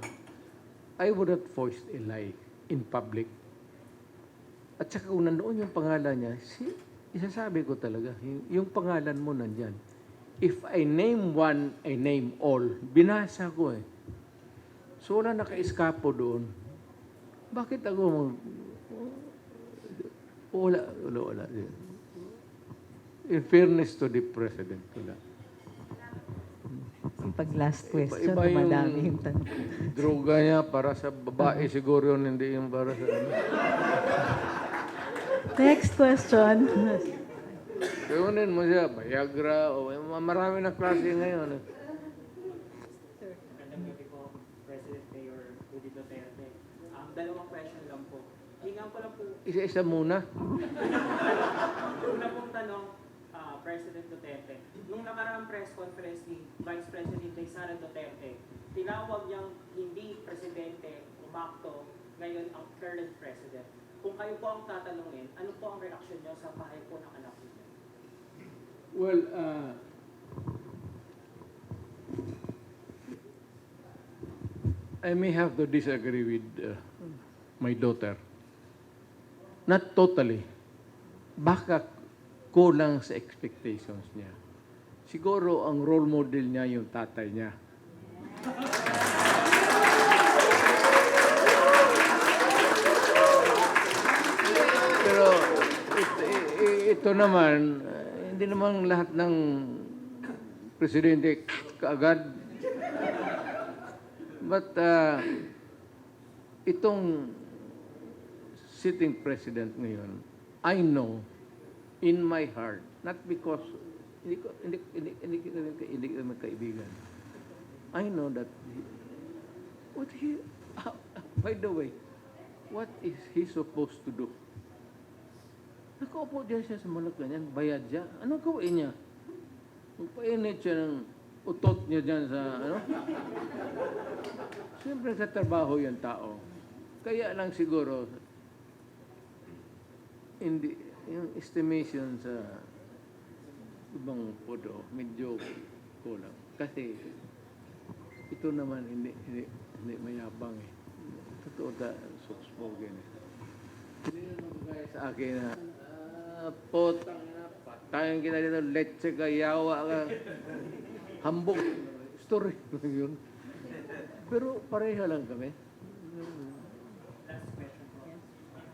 S3: I would not voice a lie in public. At saka kung nandoon yung pangalan niya, isasabi ko talaga, yung pangalan mo nandyan. If I name one, I name all. Binasa ko eh. So wala naka-eskapo doon. Bakit ako wala. In fairness to the President, wala.
S1: Pag last question,
S3: Iba yung
S1: madami yung tanong.
S3: droga niya para sa babae siguro yun, hindi yung para sa ano.
S1: Next question.
S3: Gawin mo siya, Viagra, o marami na klase ngayon.
S7: Magandang gabi po, President Mayor Rudy Duterte. Dalawang question lang po. Hingan ko lang po,
S3: Isa-isa muna.
S7: una pong tanong, President Duterte. Nung nakaraang press conference ni Vice President Sara Duterte, tinawag niyang hindi presidente, umakto, ngayon ang current president. Kung kayo po ang tatanungin, ano po ang reaksyon niyo sa pahay po ng anak niyo?
S3: Well, I may have to disagree with my daughter. Not totally. Baka kulang sa expectations niya. Siguro ang role model niya yung tatay niya. Pero ito naman, hindi naman lahat ng presidente kaagad. But itong sitting president ngayon, I know in my heart, not because hindi kami kaibigan. I know that by the way, what is he supposed to do? Nakaupo dyan siya sa Malacanang, bayad siya. Anong gawin niya? Magpainit siya ng utot niya dyan sa, ano? Siyempre sa trabaho yung tao. Kaya lang siguro, hindi, yung estimation sa ibang podo, medyo kulang. Kasi ito naman hindi mayabang eh. Totoo spoken eh. Hindi naman kaya sa akin na potang na, patayin kita dito, leche ka, yawa ka, hambog. Story lang yun. Pero pareha lang kami.
S7: Last question po,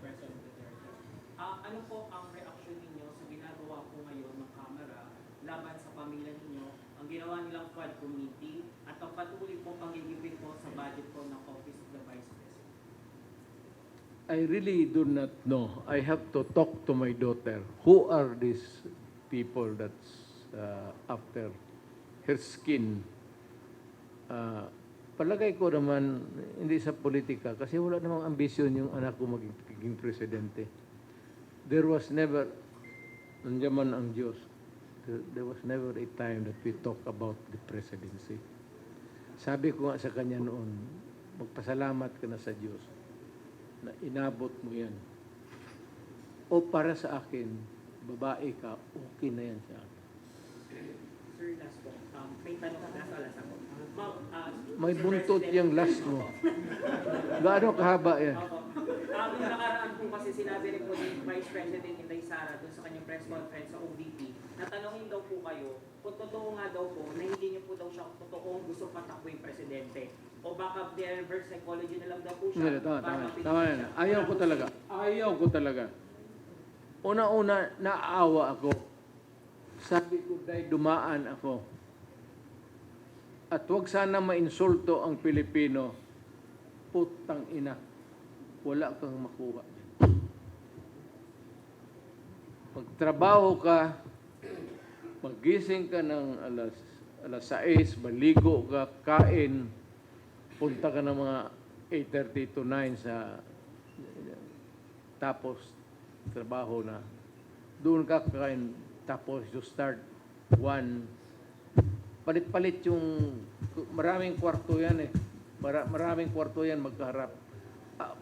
S7: President Duterte. Ano po ang reaksyon ninyo sa ginagawa po ngayon ng Kamara laban sa pamilya ninyo, ang ginawa nilang Quad Committee at ang patuloy po pangigipin po sa budget po ng Office of the Vice President?
S3: I really do not know. I have to talk to my daughter. Who are these people that's after her skin? Palagay ko naman, hindi sa politika, kasi wala namang ambisyon yung anak ko magiging presidente. There was never, nandiyan man ang Diyos, there was never a time that we talk about the presidency. Sabi ko nga sa kanya noon, magpasalamat ka na sa Diyos na inabot mo yan. O para sa akin, babae ka, okay na yan sa akin.
S7: Sir, last po. May tanong last ako. Ma'am,
S3: May
S7: Mr.
S3: buntot
S7: President,
S3: yung last mo. Gaano kahaba yan?
S7: Opo. Yung nakaraan po kasi sinabi rin po ni Vice President Inday Sara doon sa kanyang press conference sa OVP, natanongin daw po kayo kung totoo nga daw po na hindi niyo po daw siya totoong gusto patakbo yung presidente. O baka reverse psychology na lang daw po siya.
S3: Hindi, tama
S7: para
S3: yan. Ayaw ko talaga. Una-una, naawa ako. Sabi ko, dahil dumaan ako. At huwag sana mainsulto ang Pilipino. Putang ina. Wala kang makuha. Magtrabaho ka, magising ka ng alas 6, maligo ka, kain, punta ka ng mga 8:30 to 9 sa tapos trabaho na. Doon ka kakain, tapos you start 1. Palit-palit yung maraming kwarto yan eh. Maraming kwarto yan magkaharap.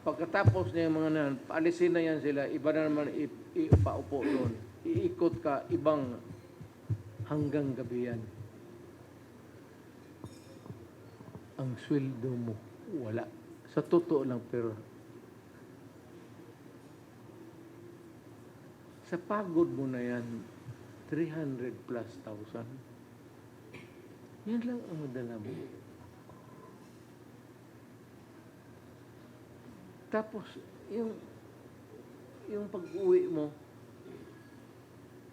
S3: Pagkatapos niya yung mga nan, paalisin na yan sila, iba na naman ipaupo doon. Iikot ka, ibang hanggang gabi yan. Ang sweldo mo, wala. Sa totoo lang, pero sa pagod mo na yan, 300 plus thousand. Yan lang ang madala mo. Tapos, yung pag-uwi mo,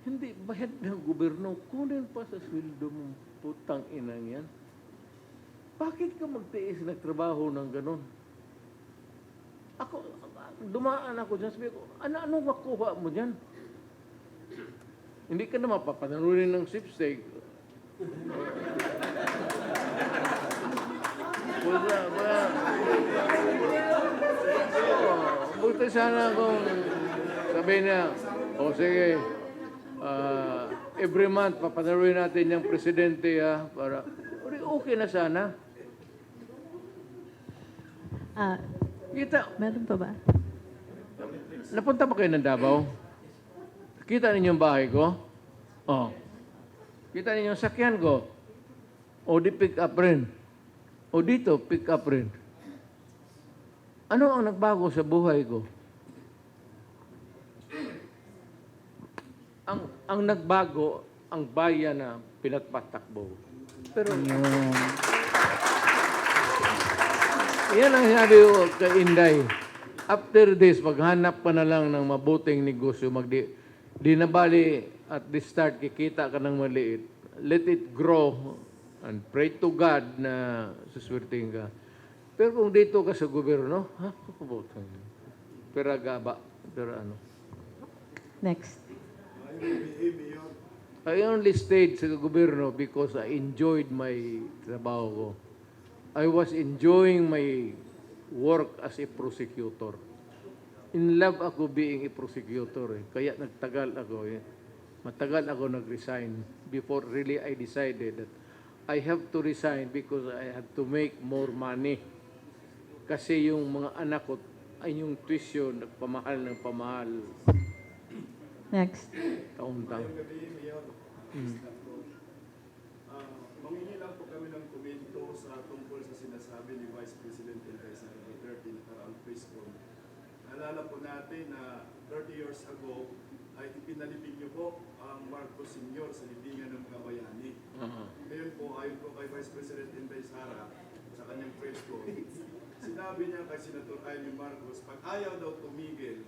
S3: hindi, bayad ng gobyerno, kunin pa sa sweldo mo, putang inang yan. Bakit ka magtiis nagtrabaho ng ganun? Ako, dumaan ako dyan, sabi ko, ano makuha mo dyan? Hindi ka na mapapanalunin ng sipsteak. Buti sana kung sabihin niya, sige, every month papanalunin natin yung presidente para okay na sana. Kita,
S1: Meron pa ba?
S3: napunta ba kayo ng Davao? Kita ninyo yung bahay ko? Oh. Kita ninyo yung sakyan ko? O di pick up rin? O dito, pick up rin? Ano ang nagbago sa buhay ko? Ang nagbago, ang bayan na pinagpatakbo. Pero, yan ang sinabi ko kay Inday. After this, maghanap ka na lang ng mabuting negosyo. Di na bali at the start, kikita ka ng maliit. Let it grow and pray to God na suswertihin ka. Pero kung dito ka sa gobyerno, pera gaba, pera ano.
S1: Next.
S3: I only stayed sa gobyerno because I enjoyed my trabaho ko. I was enjoying my work as a prosecutor. In love ako being a prosecutor. Kaya nagtagal ako. Matagal ako nag-resign before really I decided that I have to resign because I have to make more money. Kasi yung mga anak ko ay yung tuition, nagpamahal ng pamahal.
S1: Next.
S3: Taon-taon.
S6: Mangingi lang po kami ng komento sa tungkol sa sinasabi ni Vice President Inday Sara Duterte nakaraang press con. Naalala po natin na 30 years ago ay ipinalibing niyo po ang Marcos Sr. sa libingan ng mga bayani. Ngayon po, ayon po kay Vice President Inday Sara sa kanyang press con, sinabi niya kay Senator Amy Marcos, pag ayaw daw tumigil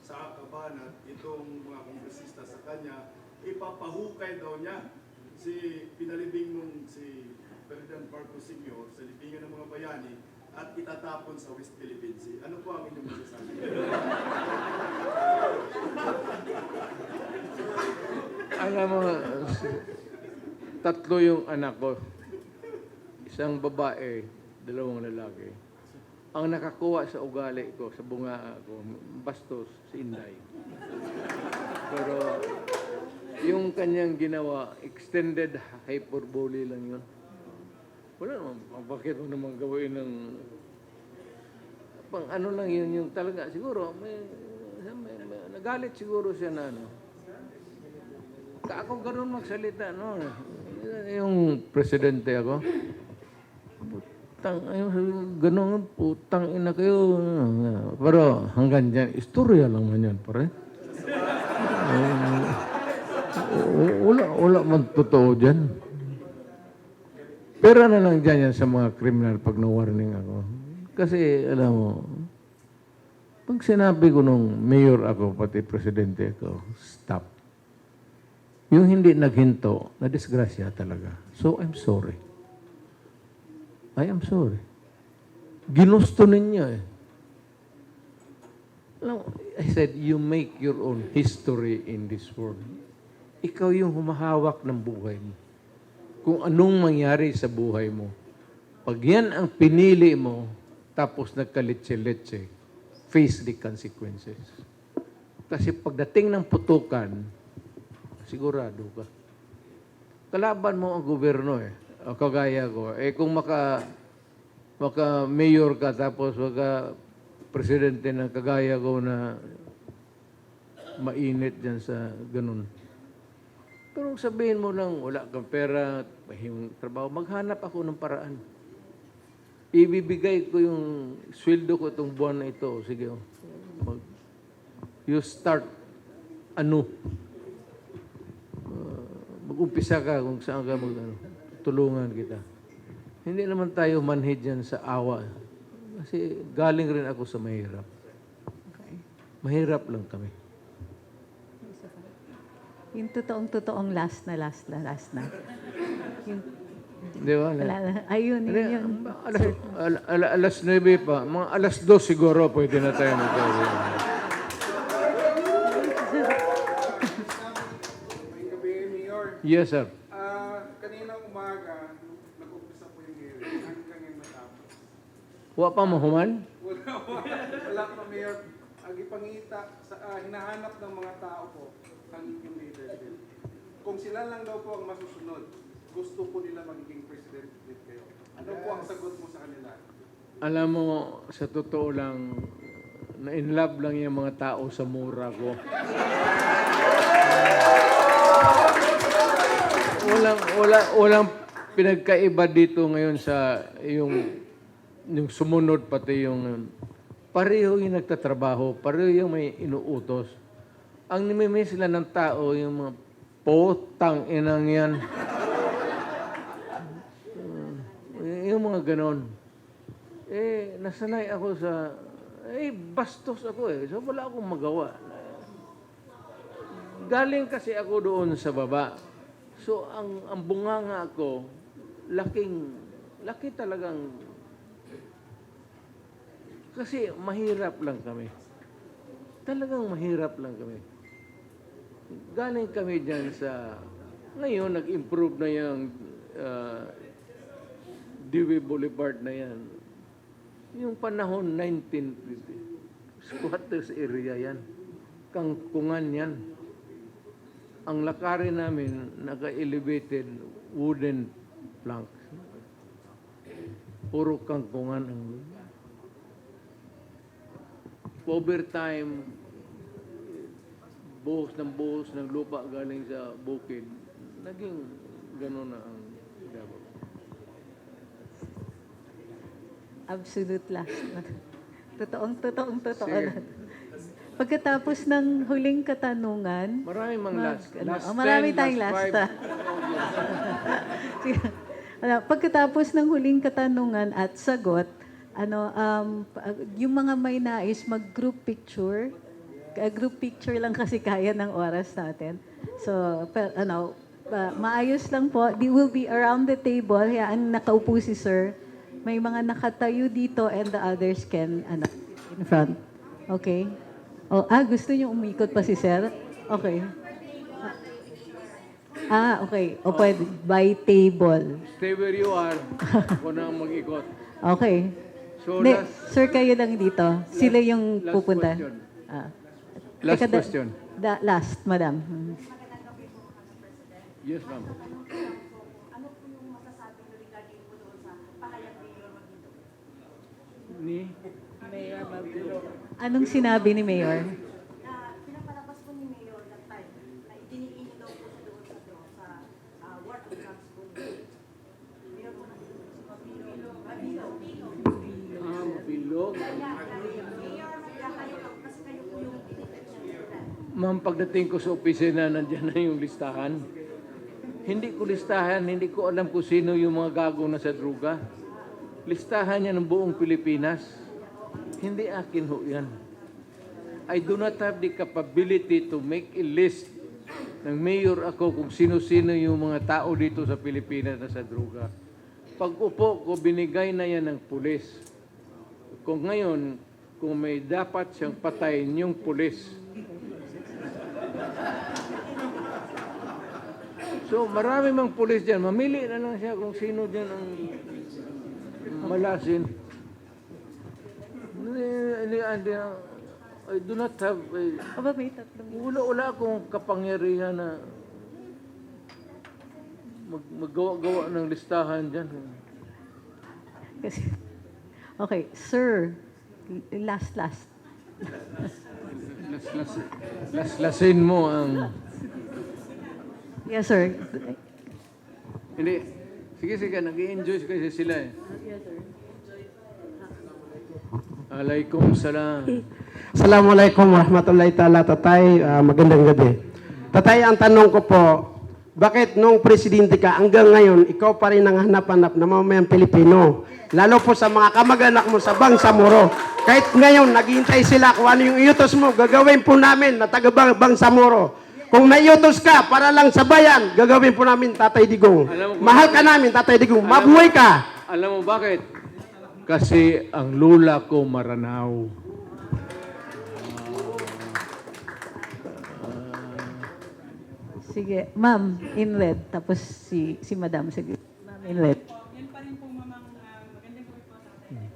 S6: sa kabanat itong mga kongresista sa kanya, ipapahukay daw niya si pinalibing nung si President Marcos Sr. sa libingan ng mga bayani at itatapon sa West Philippine Sea. Ano po ang inyong masasabi?
S3: Alam mo, tatlo yung anak ko. Isang babae, dalawang lalaki. Ang nakakuha sa ugali ko, sa bunga ko, bastos, si Inday. Pero yung kanyang ginawa, extended hyperbole lang yun. Wala naman, bakit mo naman gawin ng pang ano lang yun, yung talaga, siguro, nagalit siguro siya na ano. Ako ganun magsalita, no? Yung presidente ako. Ganun, putang ina kayo. Pero hanggang dyan, istorya lang man yan, pare. Wala man totoo dyan. Pero na lang dyan yan sa mga criminal pag na-warning ako. Kasi, alam mo, pag sinabi ko nung mayor ako, pati presidente ako, stop. Yung hindi naghinto, na-disgrasya talaga. So, I'm sorry. I am sorry. Ginusto ninyo eh. Alam mo, I said, you make your own history in this world. Ikaw yung humahawak ng buhay mo. Kung anong mangyari sa buhay mo. Pag yan ang pinili mo, tapos nagkaletse-letse, face the consequences. Kasi pagdating ng putukan, sigurado ka. Kalaban mo ang gobyerno eh. O kagaya ko. Eh kung maka-mayor ka tapos presidente ng kagaya ko na mainit dyan sa ganun. Pero sabihin mo lang, wala kang pera, mahimong trabaho, maghanap ako ng paraan. Ibibigay ko yung sweldo ko itong buwan na ito. Sige, you start mag-umpisa ka kung saan ka tulungan kita. Hindi naman tayo manhid yan sa awa. Kasi galing rin ako sa mahirap. Mahirap lang kami.
S1: Yung totoong last na. Yung,
S3: Di ba?
S1: wala na. Ayun, yun.
S3: Alas 9 pa. Mga alas 2 siguro pwede na tayo magkawin. Yes, sir.
S8: Kaninang umaga, nag-umpisa po yung hearing. Hanggang ngayon matapos.
S3: Wa pa mahuman?
S8: Wala pa, Mayor. Ang ipangita, hinahanap ng mga tao po ang yung leadership. Kung sila lang daw po ang masusunod, gusto po nila magiging president with kayo. Ano po ang sagot mo sa kanila?
S3: Alam mo, sa totoo lang, na-in love lang yung mga tao sa mura ko. Walang pinagkaiba dito ngayon sa yung sumunod pati yung pareho yung nagtatrabaho, pareho yung may inuutos. Ang nimimiss sila ng tao, yung mga potang inang yan. Yung mga ganon. Nasanay ako sa, bastos ako eh. So wala akong magawa. Galing kasi ako doon sa baba. So, ang bunganga ko, laki talagang, kasi mahirap lang kami. Talagang mahirap lang kami. Galing kami dyan sa, ngayon, nag-improve na yung Dewey Boulevard na yan. Yung panahon, 1950, squatters area yan. Kangkungan yan. Ang lakarin namin, naka-elevated wooden planks. Puro kangkungan ang overtime, buhos ng lupa galing sa bukid. Naging gano'n na ang Davao.
S1: Absolute last na. Totoo
S3: Sige.
S1: na. Pagkatapos ng huling katanungan,
S3: Marami mang last. Last 10,
S1: marami tayong last. Sige. Pagkatapos ng huling katanungan at sagot, yung mga may nais mag-group picture, group picture lang kasi kaya ng oras natin. So, maayos lang po. They will be around the table. Hayaan nakaupo si sir. May mga nakatayo dito and the others can in front. Okay? Gusto niyo umikot pa si sir? Okay. Okay. Pwede. By table.
S3: Stay where you are. Ako na ang mag-ikot.
S1: Okay.
S3: So,
S1: Hindi, sir, kayo lang dito. Sila yung
S3: last
S1: pupunta.
S3: question.
S1: Last
S3: question.
S1: Last, madam.
S3: Yes, ma'am.
S5: Ano po yung masasabi nyo regarding po doon sa pahayag ni Mayor Magito?
S3: Ni?
S1: Mayor Mabilo. Anong sinabi ni Mayor?
S5: Na pinapalabas po ni Mayor that time na idiniin daw po siya doon sa work of drugs po ni Mayor po na Mabilo.
S3: Bilog.
S5: Mayor, kasi kayo po yung detention nila.
S3: Ma'am, pagdating ko sa opisina, nandiyan na yung listahan. Hindi ko listahan, hindi ko alam kung sino yung mga gago na sa druga. Listahan niya ng buong Pilipinas. Hindi akin ho yan. I do not have the capability to make a list ng mayor ako kung sino-sino yung mga tao dito sa Pilipinas na sa druga. Pag upo ko, binigay na yan ng pulis. Kung ngayon, kung may dapat siyang patayin yung pulis. So, marami mang pulis dyan. Mamili na lang siya kung sino dyan ang malasin. I do not have
S1: Aba, may tatlong.
S3: wala akong kapangyarihan na maggawa-gawa ng listahan dyan.
S1: Kasi, okay, sir, last.
S3: Lasin mo ang...
S1: Yes, sir.
S3: Hindi. Sige, nag-i-enjoy kasi sila eh.
S1: Yes, sir.
S3: Alaikum salam.
S9: Assalamualaikum warahmatullahi ta'ala, Tatay. Magandang gabi. Tatay, ang tanong ko po, bakit nung presidente ka, hanggang ngayon, ikaw pa rin ang hanap-hanap na mamamayang Pilipino? Lalo po sa mga kamag-anak mo sa Bangsamoro. Kahit ngayon, naghihintay sila kung ano yung iutos mo, gagawin po namin na taga Bangsamoro. Kung naiutos ka para lang sa bayan, gagawin po namin, Tatay Digong. Mahal ka namin, Tatay Digong. Mabuhay ka!
S3: Alam mo bakit? Kasi ang lula ko Maranao.
S1: Sige, ma'am, in red. Tapos si madam. Sige, ma'am, in red.
S10: Yan pa rin po mamang magandang gabi po sa atin.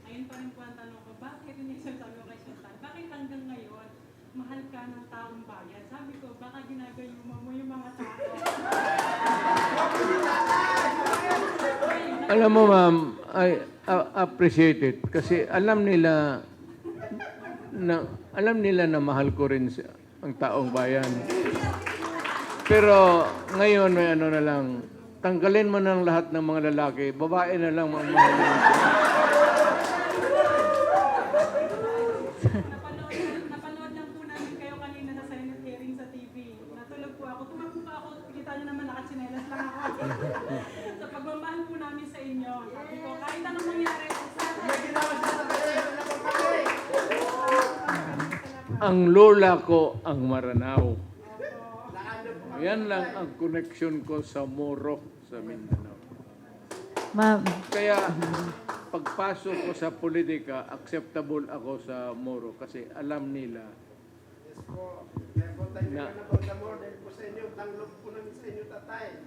S10: Ayun pa rin po ang tanong ko, bakit yung nagsasabi ko kay Sultan, bakit hanggang ngayon, mahal ka ng taong bayan? Sabi ko, baka ginagayuma mo yung mga tao.
S3: Alam mo ma'am, I appreciate it kasi alam nila na mahal ko rin ang taong bayan. Pero ngayon may ano na lang, tanggalin mo ng lahat ng mga lalaki, babae na lang ang mahal mo.
S10: Napanood lang po namin kayo kanina sa Senate hearing sa TV. Natulog po ako. Tumakbo pa ako. Kita nyo naman nakatsinelas lang ako. Sa pagmamahal po namin sa inyo. Sabi ko, kahit anong mangyari sa atin.
S3: Ang lola ko ang Maranao. Yan lang ang connection ko sa Moro, sa Mindanao.
S1: Ma'am,
S3: Kaya pagpasok ko sa politika, acceptable ako sa Moro kasi alam nila na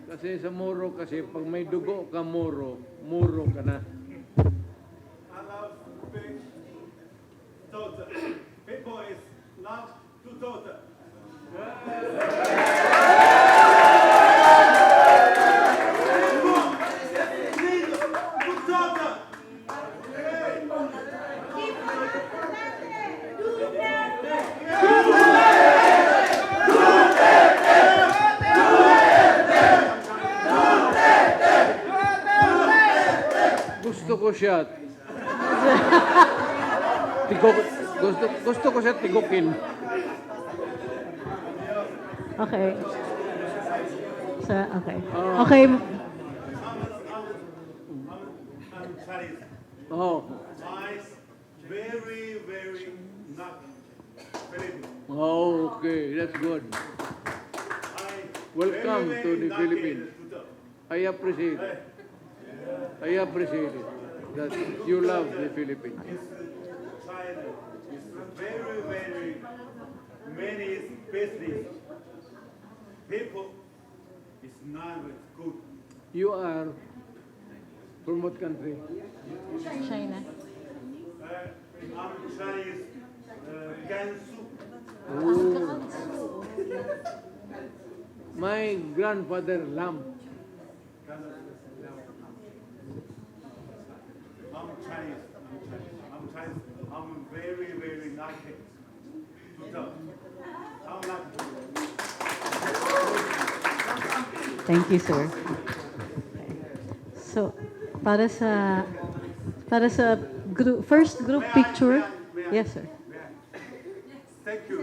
S3: kasi sa Moro kasi pag may dugo ka Moro, Moro ka na.
S6: I love big daughter. People is love to daughter.
S3: Gusto ko siya. Gusto ko siya tigukin.
S1: okay. Okay. Okay.
S6: I'm Chinese.
S3: Oh,
S6: Eyes very, very not Philippine.
S3: okay, that's good. Welcome to the Philippines. I appreciate it. I appreciate it that you love the Philippines.
S6: China is very, very many business. People is not good.
S3: You are from what country?
S1: China.
S6: I'm Chinese, Gansu.
S3: Oh. My grandfather Lam.
S6: I'm Chinese. very, very nothing to tell. I'm not doing it.
S1: Thank you, sir. So, para sa first group picture. Yes, sir.
S6: Thank you.